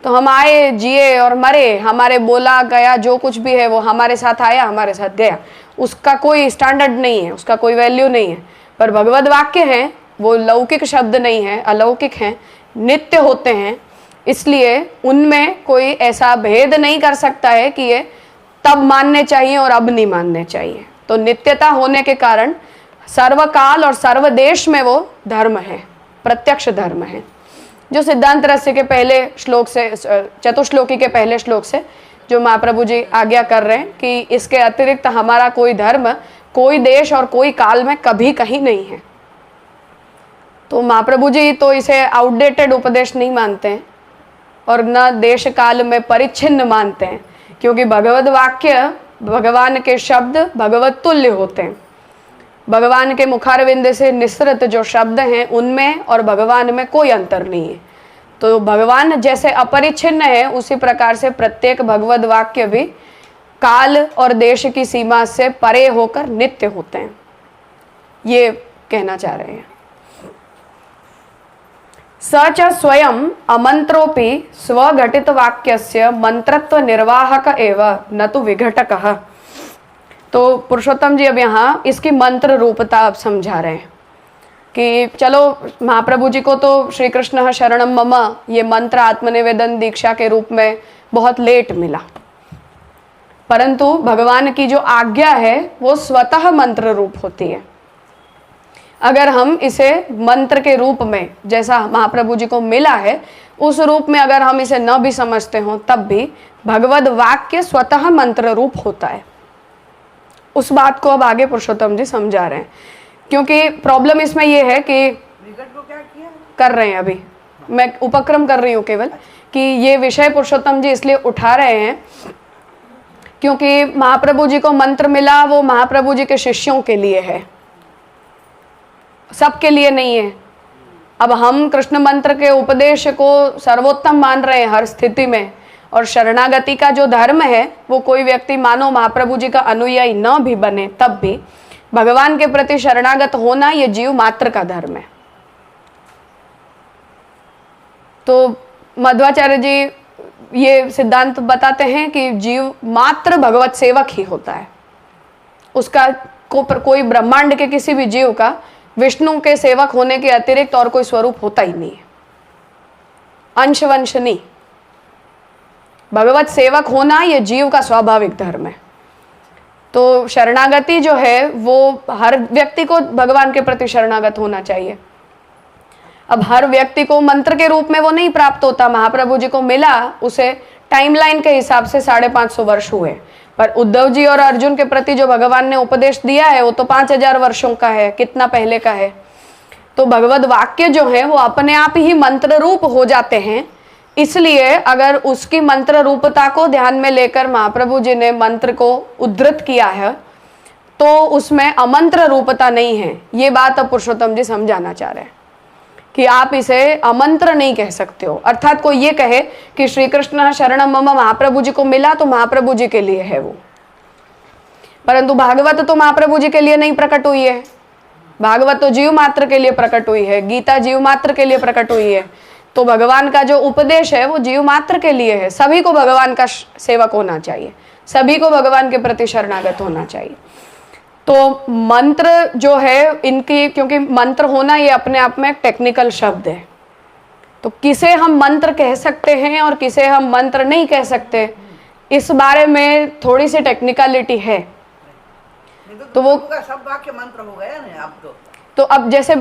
तो हम आए, जिए और मरे, हमारे बोला गया जो कुछ भी है वो हमारे साथ आया, हमारे साथ गया, उसका कोई स्टैंडर्ड नहीं है, उसका कोई वैल्यू नहीं है। पर भगवत वाक्य हैं वो लौकिक शब्द नहीं है, अलौकिक हैं, नित्य होते हैं, इसलिए उनमें कोई ऐसा भेद नहीं कर सकता है कि ये तब मानने चाहिए और अब नहीं मानने चाहिए। तो नित्यता होने के कारण सर्वकाल और सर्वदेश में वो धर्म है, प्रत्यक्ष धर्म है, जो सिद्धांत रहस्य के पहले श्लोक से, चतुश्लोकी के पहले श्लोक से जो महाप्रभु जी आज्ञा कर रहे हैं कि इसके अतिरिक्त हमारा कोई धर्म, कोई देश और कोई काल में कभी कहीं नहीं है। तो महाप्रभु जी तो इसे आउटडेटेड उपदेश नहीं मानते हैं और न देश काल में परिच्छिन्न मानते हैं, क्योंकि भगवत वाक्य, भगवान के शब्द भगवत तुल्य होते हैं। भगवान के मुखारविंद से निसृत जो शब्द हैं उनमें और भगवान में कोई अंतर नहीं है। तो भगवान जैसे अपरिच्छिन्न है, उसी प्रकार से प्रत्येक भगवत वाक्य भी काल और देश की सीमा से परे होकर नित्य होते हैं, ये कहना चाह रहे हैं। सच स्वयं अमंत्रोपि स्वघटित वाक्यस्य मंत्रत्व निर्वाहक एव न तो विघटकः। तो पुरुषोत्तम जी अब यहाँ इसकी मंत्र रूपता अब समझा रहे हैं कि चलो महाप्रभु जी को तो श्री कृष्ण शरणम मम ये मंत्र आत्मनिवेदन दीक्षा के रूप में बहुत लेट मिला, परंतु भगवान की जो आज्ञा है वो स्वतः मंत्र रूप होती है। अगर हम इसे मंत्र के रूप में, जैसा महाप्रभु जी को मिला है उस रूप में अगर हम इसे न भी समझते हो, तब भी भगवत वाक्य स्वतः मंत्र रूप होता है। उस बात को अब आगे पुरुषोत्तम जी समझा रहे हैं, क्योंकि प्रॉब्लम इसमें यह है कि विघट को क्या किया कर रहे हैं, अभी मैं उपक्रम कर रही हूँ केवल कि ये विषय पुरुषोत्तम जी इसलिए उठा रहे हैं क्योंकि महाप्रभु जी को मंत्र मिला, वो महाप्रभु जी के शिष्यों के लिए है, सबके लिए नहीं है। अब हम कृष्ण मंत्र के उपदेश को सर्वोत्तम मान रहे हैं हर स्थिति में, और शरणागति का जो धर्म है वो कोई व्यक्ति मानो महाप्रभु जी का अनुयायी न भी बने तब भी भगवान के प्रति शरणागत होना ये जीव मात्र का धर्म है। तो मध्वाचार्य जी ये सिद्धांत बताते हैं कि जीव मात्र भगवत सेवक ही होता है, उसका कोई ब्रह्मांड के किसी भी जीव का विष्णु के सेवक होने के अतिरिक्त और कोई स्वरूप होता ही नहीं है, अंश वंश नहीं। भगवत सेवक होना ये जीव का स्वाभाविक धर्म है। तो शरणागति जो है वो हर व्यक्ति को भगवान के प्रति शरणागत होना चाहिए। अब हर व्यक्ति को मंत्र के रूप में वो नहीं प्राप्त होता, महाप्रभु जी को मिला उसे टाइमलाइन के हिसाब से 550 वर्ष हुए, पर उद्धव जी और अर्जुन के प्रति जो भगवान ने उपदेश दिया है वो तो 5000 वर्षों का है, कितना पहले का है। तो भगवत वाक्य जो है वो अपने आप ही मंत्र रूप हो जाते हैं। इसलिए अगर उसकी मंत्र रूपता को ध्यान में लेकर महाप्रभु जी ने मंत्र को उद्धृत किया है तो उसमें अमंत्र रूपता नहीं है। ये बात अब पुरुषोत्तम जी समझाना चाह रहे हैं कि आप इसे अमंत्र नहीं कह सकते हो। अर्थात कोई ये कहे कि श्री कृष्ण शरणम मम महाप्रभु जी को मिला तो महाप्रभु जी के लिए है वो, परंतु भागवत तो महाप्रभु जी के लिए नहीं प्रकट हुई है। भागवत तो जीव मात्र के लिए प्रकट हुई है, गीता जीव मात्र के लिए प्रकट हुई है। तो भगवान का जो उपदेश है वो जीव मात्र के लिए है। सभी को भगवान का सेवक होना चाहिए, सभी को भगवान के प्रति शरणागत होना चाहिए। तो मंत्र जो है इनकी, क्योंकि मंत्र होना ये अपने आप में एक टेक्निकल शब्द है, तो किसे हम मंत्र कह सकते हैं और किसे हम मंत्र नहीं कह सकते, इस बारे में थोड़ी सी टेक्निकलिटी है। तो वो सब वाक्य मंत्र हो गया ना अब तो अब जैसे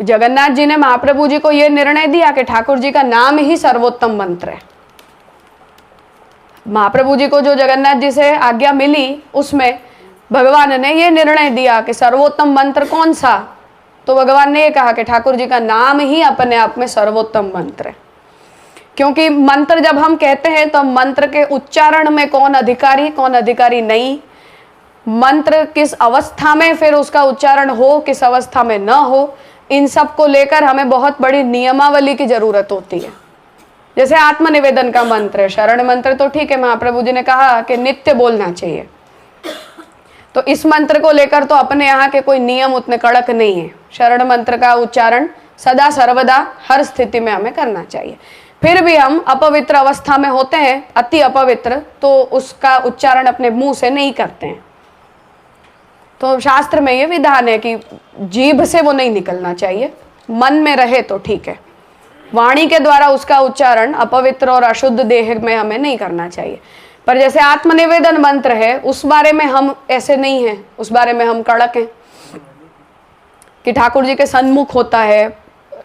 जगन्नाथ जी ने महाप्रभु जी को यह निर्णय दिया कि ठाकुर जी का नाम ही सर्वोत्तम मंत्र है। महाप्रभु जी को जो जगन्नाथ जी से आज्ञा मिली उसमें भगवान ने यह निर्णय दिया कि सर्वोत्तम मंत्र कौन सा, तो भगवान ने यह कहा कि ठाकुर जी का नाम ही अपने आप में सर्वोत्तम मंत्र है। क्योंकि मंत्र जब हम कहते हैं तो मंत्र के उच्चारण में कौन अधिकारी नहीं, मंत्र किस अवस्था में फिर उसका उच्चारण हो, किस अवस्था में न हो, इन सब को लेकर हमें बहुत बड़ी नियमावली की जरूरत होती है। जैसे आत्मनिवेदन का मंत्र है, शरण मंत्र तो ठीक है, महाप्रभु जी ने कहा कि नित्य बोलना चाहिए, तो इस मंत्र को लेकर तो अपने यहाँ के कोई नियम उतने कड़क नहीं है। शरण मंत्र का उच्चारण सदा सर्वदा हर स्थिति में हमें करना चाहिए। फिर भी हम अपवित्र अवस्था में होते हैं, अति अपवित्र, तो उसका उच्चारण अपने मुंह से नहीं करते हैं। तो शास्त्र में ये विधान है कि जीभ से वो नहीं निकलना चाहिए, मन में रहे तो ठीक है। वाणी के द्वारा उसका उच्चारण अपवित्र और अशुद्ध देह में हमें नहीं करना चाहिए। पर जैसे आत्मनिवेदन मंत्र है, उस बारे में हम ऐसे नहीं हैं, उस बारे में हम कड़क हैं कि ठाकुर जी के सन्मुख होता है,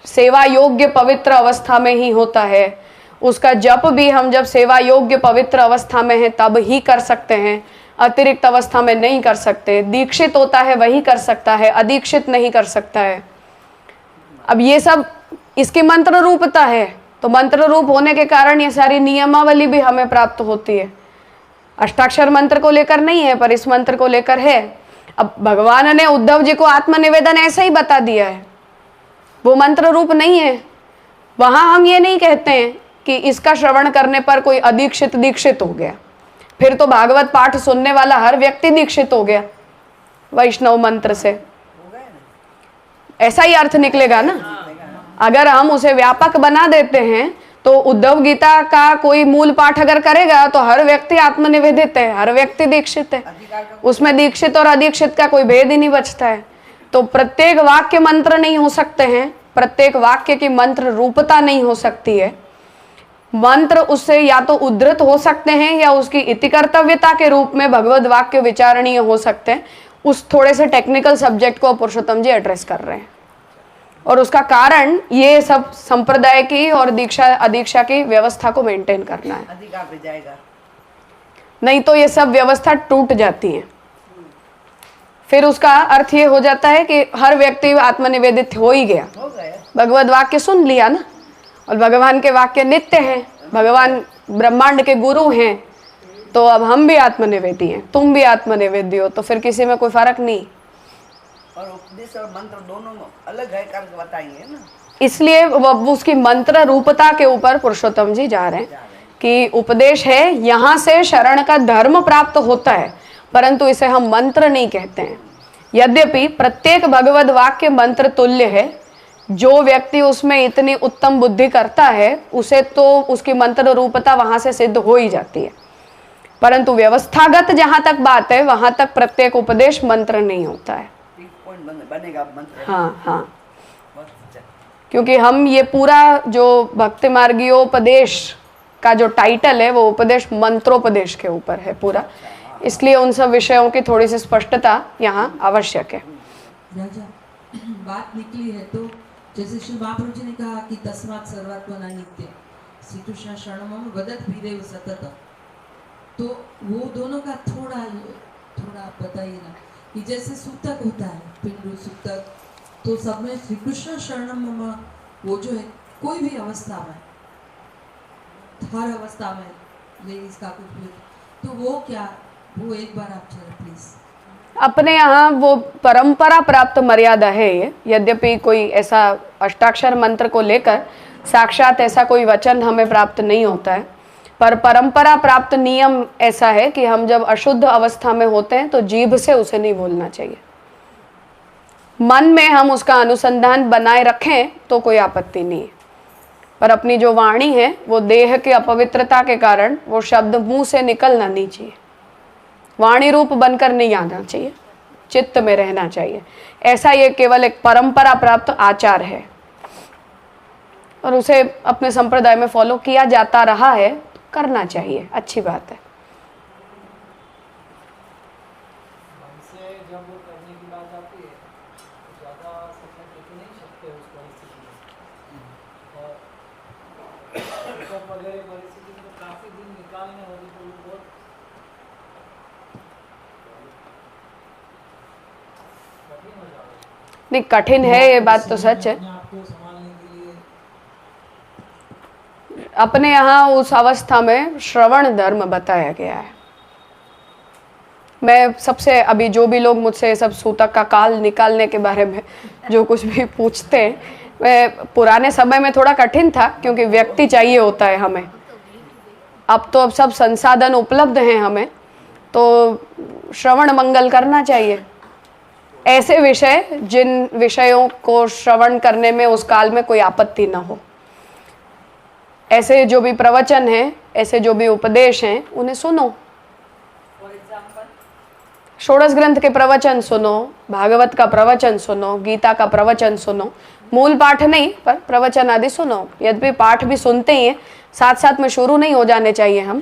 सेवा योग्य पवित्र अवस्था में ही होता है। उसका जप भी हम जब सेवा योग्य पवित्र अवस्था में है तब ही कर सकते हैं, अतिरिक्त अवस्था में नहीं कर सकते। दीक्षित होता है वही कर सकता है, अदीक्षित नहीं कर सकता है। अब ये सब इसकी मंत्र रूपता है, तो मंत्र रूप होने के कारण ये सारी नियमावली भी हमें प्राप्त होती है। अष्टाक्षर मंत्र को लेकर नहीं है, पर इस मंत्र को लेकर है। अब भगवान ने उद्धव जी को आत्मनिवेदन ऐसे ही बता दिया है, वो मंत्र रूप नहीं है। वहां हम ये नहीं कहते हैं कि इसका श्रवण करने पर कोई अदीक्षित दीक्षित हो गया, फिर तो भागवत पाठ सुनने वाला हर व्यक्ति दीक्षित हो गया वैष्णव मंत्र से, ऐसा ही अर्थ निकलेगा ना। अगर हम उसे व्यापक बना देते हैं तो उद्धव गीता का कोई मूल पाठ अगर करेगा तो हर व्यक्ति आत्मनिवेदित है, हर व्यक्ति दीक्षित है, उसमें दीक्षित और अदीक्षित का कोई भेद ही नहीं बचता है। तो प्रत्येक वाक्य मंत्र नहीं हो सकते हैं, प्रत्येक वाक्य की मंत्र रूपता नहीं हो सकती है। मंत्र उससे या तो उद्धृत हो सकते हैं या उसकी इति कर्तव्यता के रूप में भगवद वाक्य विचारणीय हो सकते हैं। उस थोड़े से टेक्निकल सब्जेक्ट को पुरुषोत्तम जी एड्रेस कर रहे हैं, और उसका कारण ये सब संप्रदाय की और दीक्षा अदीक्षा की व्यवस्था को मेंटेन करना है। अधिकार पे जाएगा, नहीं तो ये सब व्यवस्था टूट जाती है। फिर उसका अर्थ ये हो जाता है कि हर व्यक्ति आत्मनिवेदित हो ही गया, भगवद वाक्य सुन लिया ना, और भगवान के वाक्य नित्य हैं, भगवान ब्रह्मांड के गुरु हैं, तो अब हम भी आत्मनिवेदी हैं, तुम भी आत्मनिवेदी हो, तो फिर किसी में कोई फर्क नहीं। और उपदेश और मंत्र दोनों अलग है करके बताएंगे ना, इसलिए उसकी मंत्र रूपता के ऊपर पुरुषोत्तम जी जा रहे हैं कि उपदेश है, यहाँ से शरण का धर्म प्राप्त होता है, परंतु इसे हम मंत्र नहीं कहते हैं। यद्यपि प्रत्येक भगवद वाक्य मंत्र तुल्य है, जो व्यक्ति उसमें इतनी उत्तम बुद्धि करता है उसे तो उसकी मंत्र रूपता वहां से सिद्ध हो ही जाती है, परंतु व्यवस्थागत जहां तक बात है वहां तक प्रत्येक उपदेश मंत्र नहीं होता है। बनेगा मंत्र। हाँ हाँ, क्योंकि हम ये पूरा जो भक्ति मार्गीयोपदेश का जो टाइटल है वो उपदेश मंत्रोपदेश के ऊपर है पूरा, इसलिए उन सब विषयों की थोड़ी सी स्पष्टता यहाँ आवश्यक है। राजा बात निकली है तो जैसे श्री महाप्रभु जी ने कहा कि तस्मात् सर्वात्मना नित्य श्री कृष्ण शरणम वदत भीरेव सतत, तो वो दोनों का थोड़ा बताइए ना कि जैसे सूतक होता है, पिंडु सूतक, तो सब में श्री कृष्ण शरणम मम, वो जो है कोई भी अवस्था में, हर अवस्था में लेडीज का कुछ भी, तो वो क्या, वो एक बार आप चलो प्लीज। अपने यहाँ वो परंपरा प्राप्त मर्यादा है ये, यद्यपि कोई ऐसा अष्टाक्षर मंत्र को लेकर साक्षात ऐसा कोई वचन हमें प्राप्त नहीं होता है, पर परंपरा प्राप्त नियम ऐसा है कि हम जब अशुद्ध अवस्था में होते हैं तो जीभ से उसे नहीं बोलना चाहिए। मन में हम उसका अनुसंधान बनाए रखें तो कोई आपत्ति नहीं है, पर अपनी जो वाणी है वो देह की अपवित्रता के कारण वो शब्द मुंह से निकलना नहीं चाहिए, वाणी रूप बनकर नहीं आना चाहिए, चित्त में रहना चाहिए। ऐसा ये केवल एक परंपरा प्राप्त आचार है और उसे अपने संप्रदाय में फॉलो किया जाता रहा है, तो करना चाहिए, अच्छी बात है। जब वो करने की बात आती है तो ज़्यादा समय टिक नहीं सकते उस परिस्थिति में, और सब वगैरह परिस्थिति में काफ़ी दिन निकालने होते तो वो बहुत कठिन हो जाता। नहीं, कठिन है, ये बात तो सच है। आपको संभालने के लिए अपने यहाँ उस अवस्था में श्रवण धर्म बताया गया है। मैं सबसे अभी जो भी लोग मुझसे सब सूतक का काल निकालने के बारे में जो कुछ भी पूछते हैं, मैं पुराने समय में थोड़ा कठिन था क्योंकि व्यक्ति चाहिए होता है हमें। अब तो अब सब संसाधन उपलब्ध हैं हमें, तो श्रवण मंगल करना चाहिए। ऐसे विषय जिन विषयों को श्रवण करने में उस काल में कोई आपत्ति ना हो, ऐसे जो भी प्रवचन हैं, ऐसे जो भी उपदेश हैं, उन्हें सुनो। षोडश ग्रंथ के प्रवचन सुनो, भागवत का प्रवचन सुनो, गीता का प्रवचन सुनो, मूल पाठ नहीं पर प्रवचन आदि सुनो। यद्यपि पाठ भी सुनते ही हैं, साथ साथ में शुरू नहीं हो जाने चाहिए हम,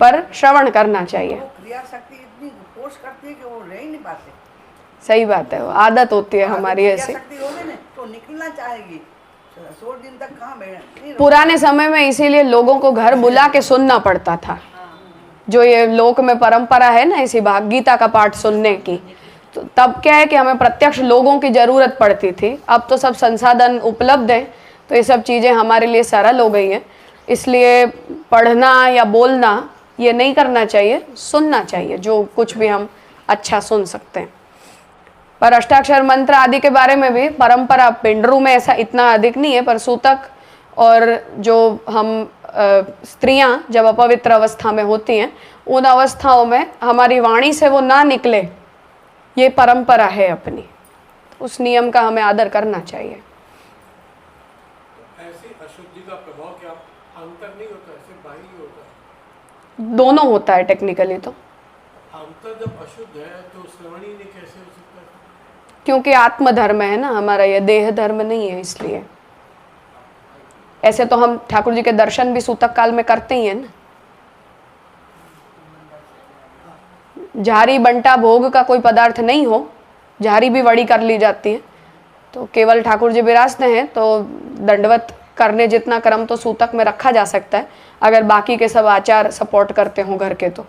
पर श्रवण करना चाहिए। क्रिया शक्ति इतनी फोर्स करती है कि वो रह ही नहीं पाते। सही बात है, वो आदत होती है हमारी ऐसी। शक्ति होगी ना तो निकलना चाहेगी, 16 दिन तक कहाँ बैठना। पुराने समय में इसीलिए लोगों को घर बुला के सुनना पड़ता था। जो ये लोक में परंपरा है ना इसी भाग गीता का पाठ सुनने की, तो तब क्या है कि हमें प्रत्यक्ष लोगों की जरूरत पड़ती थी। अब तो सब संसाधन उपलब्ध हैं, तो ये सब चीज़ें हमारे लिए सरल हो गई हैं। इसलिए पढ़ना या बोलना ये नहीं करना चाहिए, सुनना चाहिए जो कुछ भी हम अच्छा सुन सकते हैं। पर अष्टाक्षर मंत्र आदि के बारे में भी परंपरा पिंडरू में ऐसा इतना अधिक नहीं है, पर सूतक और जो हम स्त्रियां जब अपवित्र अवस्था में होती हैं, उन अवस्थाओं में हमारी वाणी से वो ना निकले, ये परंपरा है अपनी, उस नियम का हमें आदर करना चाहिए। ऐसी अशुद्धि का प्रभाव क्या अंतर नहीं होता, ऐसे बाह्य होता है? दोनों होता है टेक्निकली। तो अंतर जब अशुद्ध है तो श्रवण ही नहीं कैसे हो सकता है? क्योंकि आत्मधर्म है ना हमारा, यह देह धर्म नहीं है, इसलिए। ऐसे तो हम ठाकुर जी के दर्शन भी सूतक काल में करते ही हैं ना। झारी बंटा भोग का कोई पदार्थ नहीं हो, झारी भी वड़ी कर ली जाती है, तो केवल ठाकुर जी विराजते हैं तो दंडवत करने जितना क्रम तो सूतक में रखा जा सकता है, अगर बाकी के सब आचार सपोर्ट करते हों घर के। तो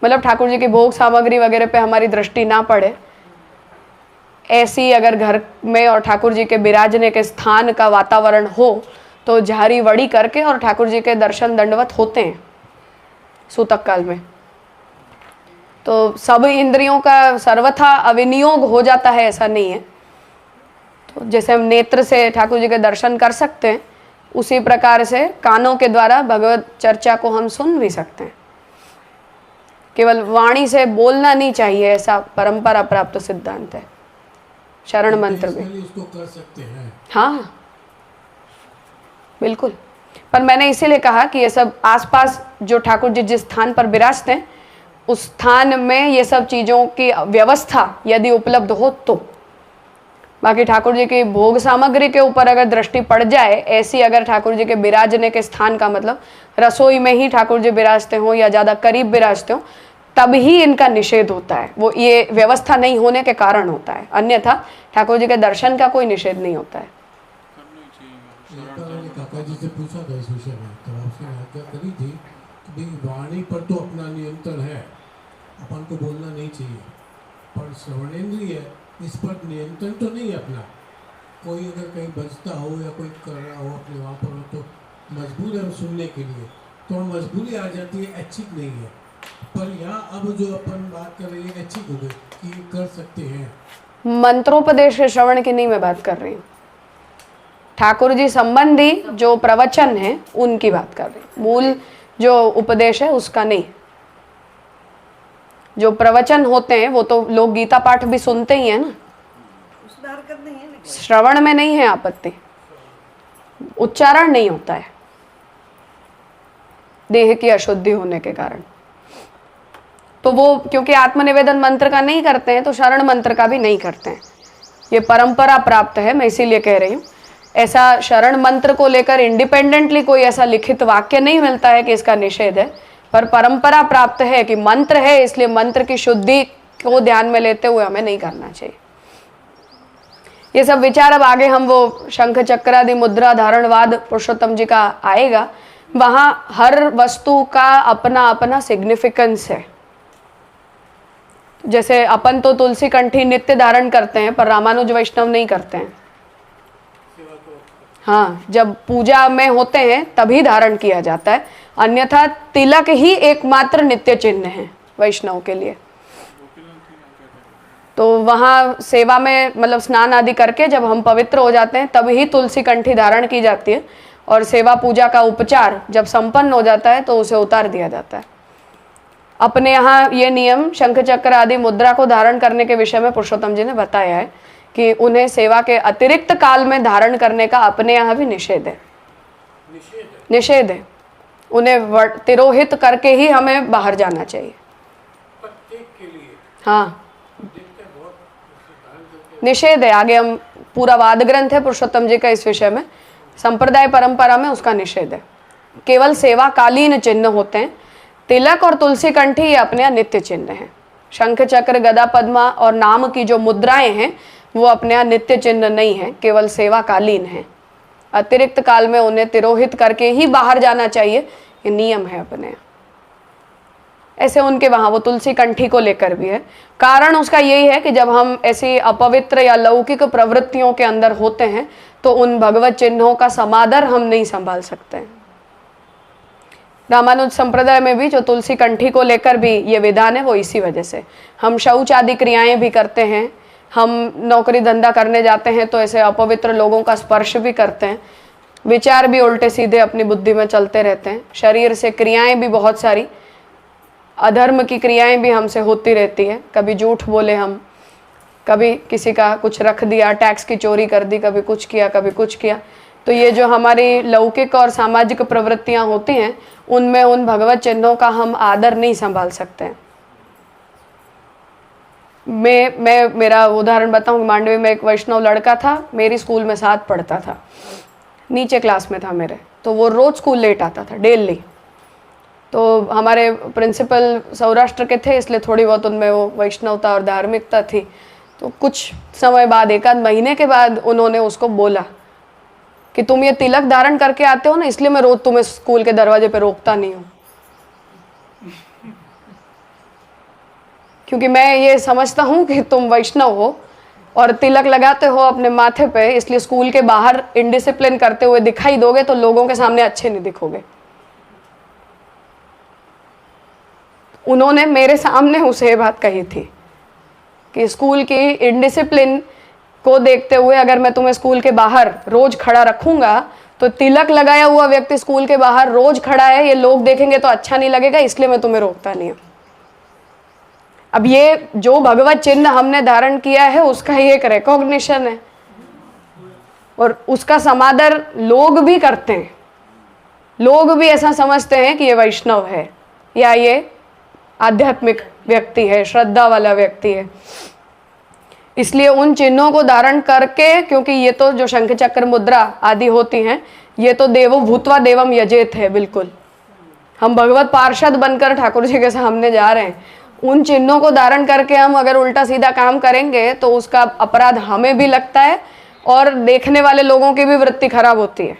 मतलब ठाकुर जी की भोग सामग्री वगैरह पे हमारी दृष्टि ना पड़े, ऐसी अगर घर में और ठाकुर जी के विराजने के स्थान का वातावरण हो तो झारी वड़ी करके और ठाकुर जी के दर्शन दंडवत होते हैं सूतक काल में। तो सब इंद्रियों का सर्वथा अविनियोग हो जाता है ऐसा नहीं है। तो जैसे हम नेत्र से ठाकुर जी के दर्शन कर सकते हैं, उसी प्रकार से कानों के द्वारा भगवत चर्चा को हम सुन भी सकते हैं। केवल वाणी से बोलना नहीं चाहिए, ऐसा परंपरा प्राप्त सिद्धांत है। शरण मंत्र में उसको कर सकते हैं। हाँ बिल्कुल, पर मैंने इसीलिए कहा कि ये सब आसपास जो ठाकुर जी जिस स्थान पर विराजते हैं उस स्थान में ये सब चीज़ों की व्यवस्था यदि उपलब्ध हो तो। बाकी ठाकुर जी की भोग सामग्री के ऊपर अगर दृष्टि पड़ जाए ऐसी, अगर ठाकुर जी के विराजने के स्थान का मतलब रसोई में ही ठाकुर जी विराजते हों या ज़्यादा करीब विराजते हों, तब ही इनका निषेध होता है। वो ये व्यवस्था नहीं होने के कारण होता है, अन्यथा ठाकुर जी के दर्शन का कोई निषेध नहीं होता है। काका जी से पूछा था इस विषय में, तो आपसे आज्ञा करी थी कि वाणी पर तो अपना नियंत्रण है, अपन को बोलना नहीं चाहिए, पर श्रवणेंद्रिय इस पर नियंत्रण तो नहीं अपना। कोई अगर कहीं बजता हो या कोई कर रहा हो अपने वहाँ पर हो तो मजबूर है सुनने के लिए, तो मजबूरी आ जाती है, ऐच्छिक नहीं है। पर यहाँ अब जो अपन बात कर रहे हैं ऐच्छिक हो गई कि कर सकते हैं। मंत्रोपदेश श्रवण की नहीं मैं बात कर रही हूँ, ठाकुर जी संबंधी जो प्रवचन है उनकी बात कर रही हूँ, मूल जो उपदेश है उसका नहीं। जो प्रवचन होते हैं वो तो लोग गीता पाठ भी सुनते ही है ना, उसमें हरकत नहीं है, लेकिन श्रवण में नहीं है आपत्ति, उच्चारण नहीं होता है देह की अशुद्धि होने के कारण। तो वो क्योंकि आत्मनिवेदन मंत्र का नहीं करते हैं तो शरण मंत्र का भी नहीं करते हैं। ये परंपरा प्राप्त है, मैं इसीलिए कह रही हूँ। ऐसा शरण मंत्र को लेकर इंडिपेंडेंटली कोई ऐसा लिखित वाक्य नहीं मिलता है कि इसका निषेध है, पर परंपरा प्राप्त है कि मंत्र है, इसलिए मंत्र की शुद्धि को ध्यान में लेते हुए हमें नहीं करना चाहिए। ये सब विचार अब आगे हम वो शंख चक्रादि मुद्रा धारणवाद पुरुषोत्तम जी का आएगा, वहां हर वस्तु का अपना अपना सिग्निफिकेंस है। जैसे अपन तो तुलसी कंठी नित्य धारण करते हैं पर रामानुज वैष्णव नहीं करते हैं। हाँ, जब पूजा में होते हैं तभी धारण किया जाता है, अन्यथा तिलक ही एकमात्र नित्य चिन्ह है वैष्णव के लिए। तो वहाँ सेवा में मतलब स्नान आदि करके जब हम पवित्र हो जाते हैं तभी तुलसी कंठी धारण की जाती है, और सेवा पूजा का उपचार जब संपन्न हो जाता है तो उसे उतार दिया जाता है। अपने यहाँ ये नियम शंख चक्र आदि मुद्रा को धारण करने के विषय में पुरुषोत्तम जी ने बताया है कि उन्हें सेवा के अतिरिक्त काल में धारण करने का अपने यहाँ भी निषेध है, निषेध है। उन्हें तिरोहित करके ही हमें बाहर जाना चाहिए। हाँ, निषेध है। आगे हम पूरा वाद ग्रंथ है पुरुषोत्तम जी का इस विषय में, संप्रदाय परंपरा में उसका निषेध है। केवल सेवा कालीन चिन्ह होते हैं। तिलक और तुलसी कंठी ये अपने यहाँ नित्य चिन्ह हैं। शंख चक्र गदा पद्मा और नाम की जो मुद्राएं हैं वो अपने यहाँ नित्य चिन्ह नहीं है, केवल सेवा कालीन है। अतिरिक्त काल में उन्हें तिरोहित करके ही बाहर जाना चाहिए, ये नियम है अपने। ऐसे उनके वहाँ वो तुलसी कंठी को लेकर भी है। कारण उसका यही है कि जब हम ऐसी अपवित्र या लौकिक प्रवृत्तियों के अंदर होते हैं तो उन भगवत चिन्हों का समादर हम नहीं संभाल सकते हैं। रामानुज संप्रदाय में भी जो तुलसी कंठी को लेकर भी ये विधान है वो इसी वजह से। हम शौच आदि क्रियाएं भी करते हैं, हम नौकरी धंधा करने जाते हैं तो ऐसे अपवित्र लोगों का स्पर्श भी करते हैं, विचार भी उल्टे सीधे अपनी बुद्धि में चलते रहते हैं, शरीर से क्रियाएं भी बहुत सारी अधर्म की क्रियाएं भी हमसे होती रहती है। कभी झूठ बोले हम, कभी किसी का कुछ रख दिया, टैक्स की चोरी कर दी, कभी कुछ किया कभी कुछ किया। तो ये जो हमारी लौकिक और सामाजिक प्रवृत्तियां होती हैं उनमें उन भगवत चिन्हों का हम आदर नहीं संभाल सकते हैं। मैं मेरा उदाहरण बताऊं, मांडवी में एक वैष्णव लड़का था, मेरी स्कूल में साथ पढ़ता था, नीचे क्लास में था मेरे, तो वो रोज स्कूल लेट आता था डेली। तो हमारे प्रिंसिपल सौराष्ट्र के थे इसलिए थोड़ी बहुत उनमें वो वैष्णवता और धार्मिकता थी। तो कुछ समय बाद, एक आध महीने के बाद उन्होंने उसको बोला कि तुम ये तिलक धारण करके आते हो ना, इसलिए मैं रोज तुम्हें स्कूल के दरवाजे पे रोकता नहीं हूँ, क्योंकि मैं ये समझता हूँ कि तुम वैष्णव हो और तिलक लगाते हो अपने माथे पे, इसलिए स्कूल के बाहर इनडिसिप्लिन करते हुए दिखाई दोगे तो लोगों के सामने अच्छे नहीं दिखोगे। उन्होंने मेरे सामने उसे ये बात कही थी कि स्कूल की इनडिसिप्लिन को देखते हुए अगर मैं तुम्हें स्कूल के बाहर रोज खड़ा रखूंगा तो तिलक लगाया हुआ व्यक्ति स्कूल के बाहर रोज खड़ा है, ये लोग देखेंगे तो अच्छा नहीं लगेगा, इसलिए मैं तुम्हें रोकता नहीं हूं। अब ये जो भगवत चिन्ह हमने धारण किया है उसका ही एक रिकॉग्निशन है और उसका समादर लोग भी करते हैं। लोग भी ऐसा समझते हैं कि ये वैष्णव है या ये आध्यात्मिक व्यक्ति है, श्रद्धा वाला व्यक्ति है। इसलिए उन चिन्हों को धारण करके, क्योंकि ये तो जो शंख चक्र मुद्रा आदि होती हैं ये तो देवो भूतवा देवम यजेत है। बिल्कुल हम भगवत पार्षद बनकर ठाकुर जी के सामने जा रहे हैं, उन चिन्हों को धारण करके हम अगर उल्टा सीधा काम करेंगे तो उसका अपराध हमें भी लगता है और देखने वाले लोगों की भी वृत्ति खराब होती है।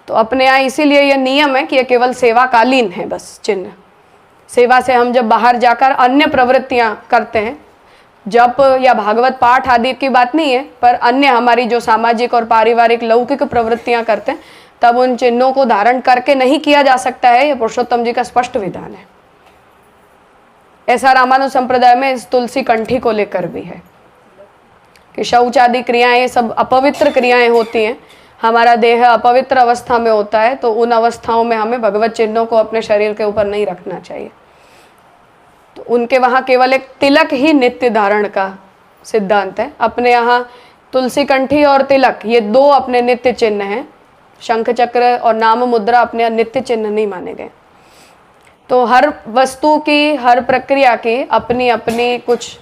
तो अपने यहाँ इसीलिए यह नियम है कि यह केवल सेवाकालीन है, बस चिन्ह। सेवा से हम जब बाहर जाकर अन्य प्रवृत्तियां करते हैं, जप या भागवत पाठ आदि की बात नहीं है, पर अन्य हमारी जो सामाजिक और पारिवारिक लौकिक प्रवृत्तियां करते हैं, तब उन चिन्हों को धारण करके नहीं किया जा सकता है। यह पुरुषोत्तम जी का स्पष्ट विधान है। ऐसा रामानुज संप्रदाय में इस तुलसी कंठी को लेकर भी है। कि शौच आदि क्रियाएं, ये सब अपवित्र क्रियाएं होती हैं, हमारा देह अपवित्र अवस्था में होता है, तो उन अवस्थाओं में हमें भगवत चिन्हों को अपने शरीर के ऊपर नहीं रखना चाहिए। तो उनके वहाँ केवल एक तिलक ही नित्य धारण का सिद्धांत है। अपने यहाँ तुलसी कंठी और तिलक, ये दो अपने नित्य चिन्ह हैं। शंख चक्र और नाम मुद्रा अपने नित्य चिन्ह नहीं माने गए। तो हर वस्तु की, हर प्रक्रिया की अपनी अपनी कुछ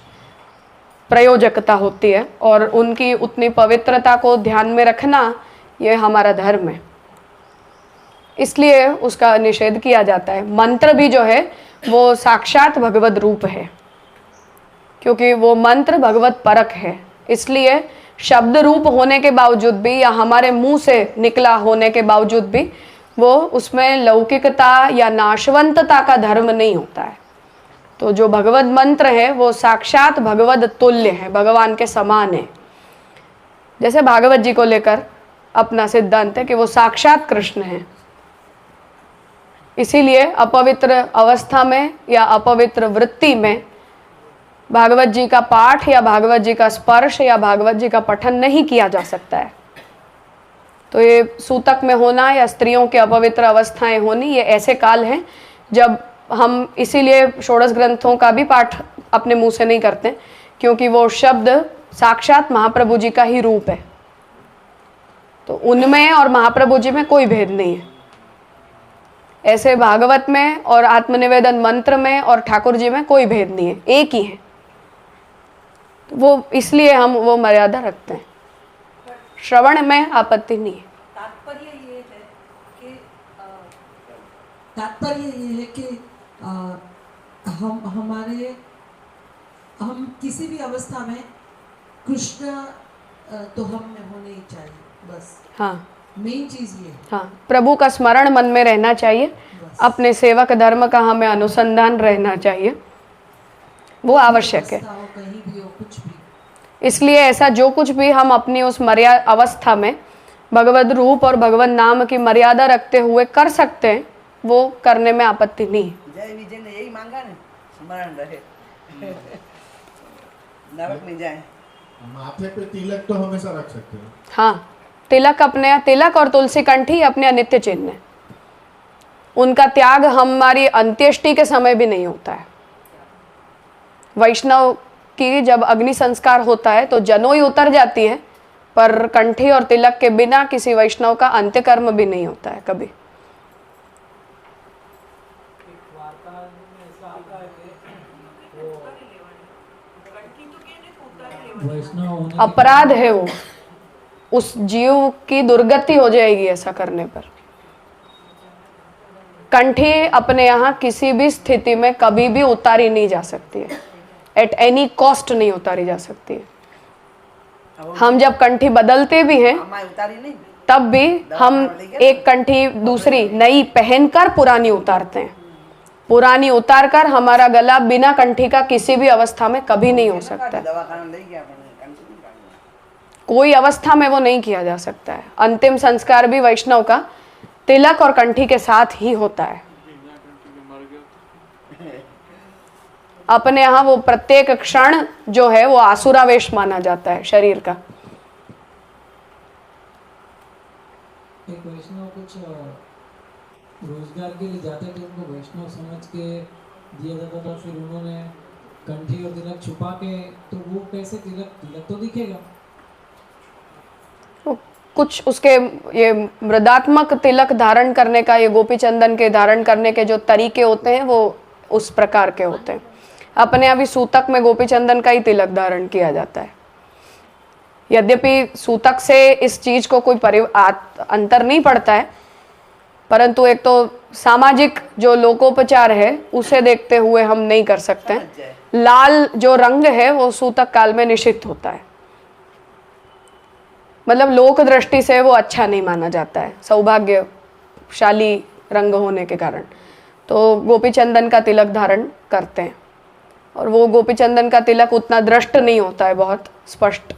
प्रयोजकता होती है, और उनकी उतनी पवित्रता को ध्यान में रखना ये हमारा धर्म है, इसलिए उसका निषेध किया जाता है। मंत्र भी जो है वो साक्षात भगवत रूप है, क्योंकि वो मंत्र भगवत परक है, इसलिए शब्द रूप होने के बावजूद भी या हमारे मुंह से निकला होने के बावजूद भी वो उसमें लौकिकता या नाशवंतता का धर्म नहीं होता है। तो जो भगवत मंत्र है वो साक्षात भगवत तुल्य है, भगवान के समान है। जैसे भागवत जी को लेकर अपना सिद्धांत है कि वो साक्षात कृष्ण है, इसीलिए अपवित्र अवस्था में या अपवित्र वृत्ति में भागवत जी का पाठ या भागवत जी का स्पर्श या भागवत जी का पठन नहीं किया जा सकता है। तो ये सूतक में होना या स्त्रियों की अपवित्र अवस्थाएं होनी, ये ऐसे काल हैं जब हम इसीलिए षोडश ग्रंथों का भी पाठ अपने मुंह से नहीं करते, क्योंकि वो शब्द साक्षात महाप्रभु जी का ही रूप है। तो उनमें और महाप्रभु जी में कोई भेद नहीं है। ऐसे भागवत में और आत्मनिवेदन मंत्र में और ठाकुर जी में कोई भेद नहीं है, एक ही है। तो वो इसलिए हम वो मर्यादा रखते हैं। श्रवण में आपत्ति नहीं है। तात्पर्य ये है कि हम किसी भी अवस्था में कृष्ण तो हम में होने ही चाहिए, बस। हाँ, मेन चीज ये। हाँ, प्रभु का स्मरण मन में रहना चाहिए, अपने सेवक धर्म का हमें अनुसंधान रहना चाहिए, वो आवश्यक है। कहीं भी हो, कुछ भी। इसलिए ऐसा जो कुछ भी हम अपनी उस मर्यादा अवस्था में भगवत रूप और भगवत नाम की मर्यादा रखते हुए कर सकते हैं, वो करने में आपत्ति नहीं। जय विजय ने यही मांगा ना, स्मरण रहे, नरक नहीं जाए। माथे पे तिलक तो हमेशा रख सकते हैं। हाँ, तिलक अपने, तिलक और तुलसी कंठी अपने अनित्य चिन्ह है। उनका त्याग हमारी अंत्येष्टि के समय भी नहीं होता है। वैष्णव की जब अग्नि संस्कार होता है तो जनोई उतर जाती है, पर कंठी और तिलक के बिना किसी वैष्णव का अंत्य कर्म भी नहीं होता है कभी। अपराध है वो, उस जीव की दुर्गति हो जाएगी ऐसा करने पर। कंठी अपने यहाँ किसी भी स्थिति में कभी भी उतारी नहीं जा सकती है, एट एनी कॉस्ट नहीं उतारी जा सकती है। हम जब कंठी बदलते भी हैं तब भी हम एक कंठी दूसरी नई पहनकर पुरानी उतारते हैं। पुरानी उतारकर हमारा गला बिना कंठी का किसी भी अवस्था में कभी नहीं हो सकता है। कोई अवस्था में वो नहीं किया जा सकता है। अंतिम संस्कार भी वैष्णव का तिलक और कंठी के साथ ही होता है। अपने यहाँ वो प्रत्येक क्षण जो है वो आसुरावेश माना जाता है शरीर का। एक वैष्णव कुछ रोजगार के लिए जाते थे, उनको वैष्णव समझ के दिया जाता था, फिर उन्होंने कंठी और तिलक छुपा के, तो वो कैसे तिलक तो दिखेगा। कुछ उसके ये मृदात्मक तिलक धारण करने का, ये गोपी चंदन के धारण करने के जो तरीके होते हैं वो उस प्रकार के होते हैं। अपने अभी सूतक में गोपी चंदन का ही तिलक धारण किया जाता है। यद्यपि सूतक से इस चीज को कोई अंतर नहीं पड़ता है, परंतु एक तो सामाजिक जो लोकोपचार है उसे देखते हुए हम नहीं कर सकते। लाल जो रंग है वो सूतक काल में निषिद्ध होता है, मतलब लोक दृष्टि से वो अच्छा नहीं माना जाता है, सौभाग्यशाली रंग होने के कारण। तो गोपी चंदन का तिलक धारण करते हैं, और वो गोपी चंदन का तिलक उतना दृष्ट नहीं होता है, बहुत स्पष्ट।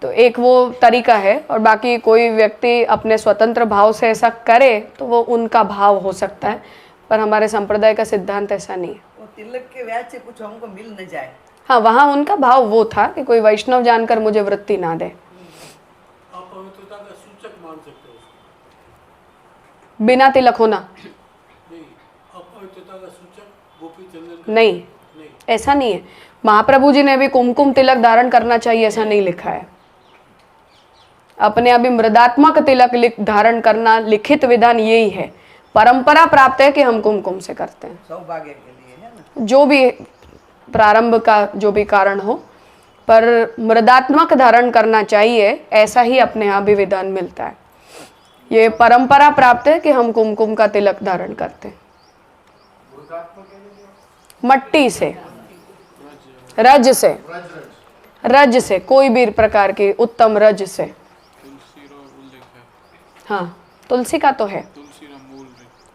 तो एक वो तरीका है, और बाकी कोई व्यक्ति अपने स्वतंत्र भाव से ऐसा करे तो वो उनका भाव हो सकता है, पर हमारे संप्रदाय का सिद्धांत ऐसा नहीं है। वो तिलक के व्याज से कुछ हमको मिल न जाए, हाँ, वहाँ उनका भाव वो था कि कोई वैष्णव जानकर मुझे वृत्ति ना दे। आप पवित्रता का सूचक मान सकते हो उसको? बिना तिलक होना नहीं, अपवित्रता का सूचक गोपी चंदन नहीं, ऐसा नहीं है। महाप्रभु जी ने भी कुमकुम तिलक धारण करना चाहिए ऐसा नहीं लिखा है। अपने अभी मृदात्मक तिलक धारण करना लिखित विधान यही है। परंपरा प्राप्त है कि हम कुमकुम से करते हैं, सौभाग्य के लिए है ना। जो भी प्रारंभ का जो भी कारण हो, पर मृदात्मक धारण करना चाहिए ऐसा ही अपने यहाँ भी विधान मिलता है। ये परंपरा प्राप्त है कि हम कुमकुम का तिलक धारण करते हैं मट्टी से, रज से, रज से, कोई भी प्रकार की उत्तम रज से। हाँ, तुलसी का तो है।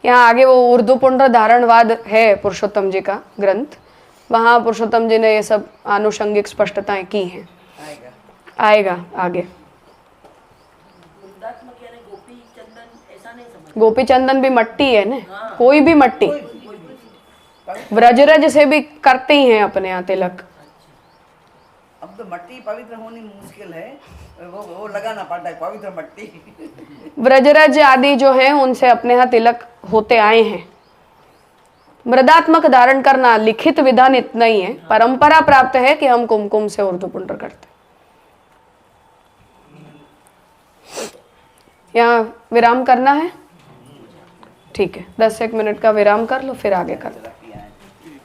यहाँ आगे वो उर्दू पुंड्र धारणवाद है पुरुषोत्तम जी का ग्रंथ, वहाँ पुरुषोत्तम जी ने ये सब आनुषंगिक स्पष्टताएं की हैं। आएगा आगे। गोपी चंदन भी मट्टी है ना, कोई भी मट्टी, व्रजरज से भी करते ही हैं अपने यहाँ तिलक। अब तो मट्टी पवित्र होनी मुश्किल है, वो लगाना पड़ता है पवित्र मट्टी। व्रजरज आदि जो हैं उनसे अपने यहाँ तिलक होते आए हैं। मृदात्मक धारण करना लिखित विधान इतना ही है, परंपरा प्राप्त है कि हम कुमकुम से उर्दू पुंड्र करते। यहाँ विराम करना है, ठीक है, 10 एक मिनट का विराम कर लो, फिर आगे करते हैं।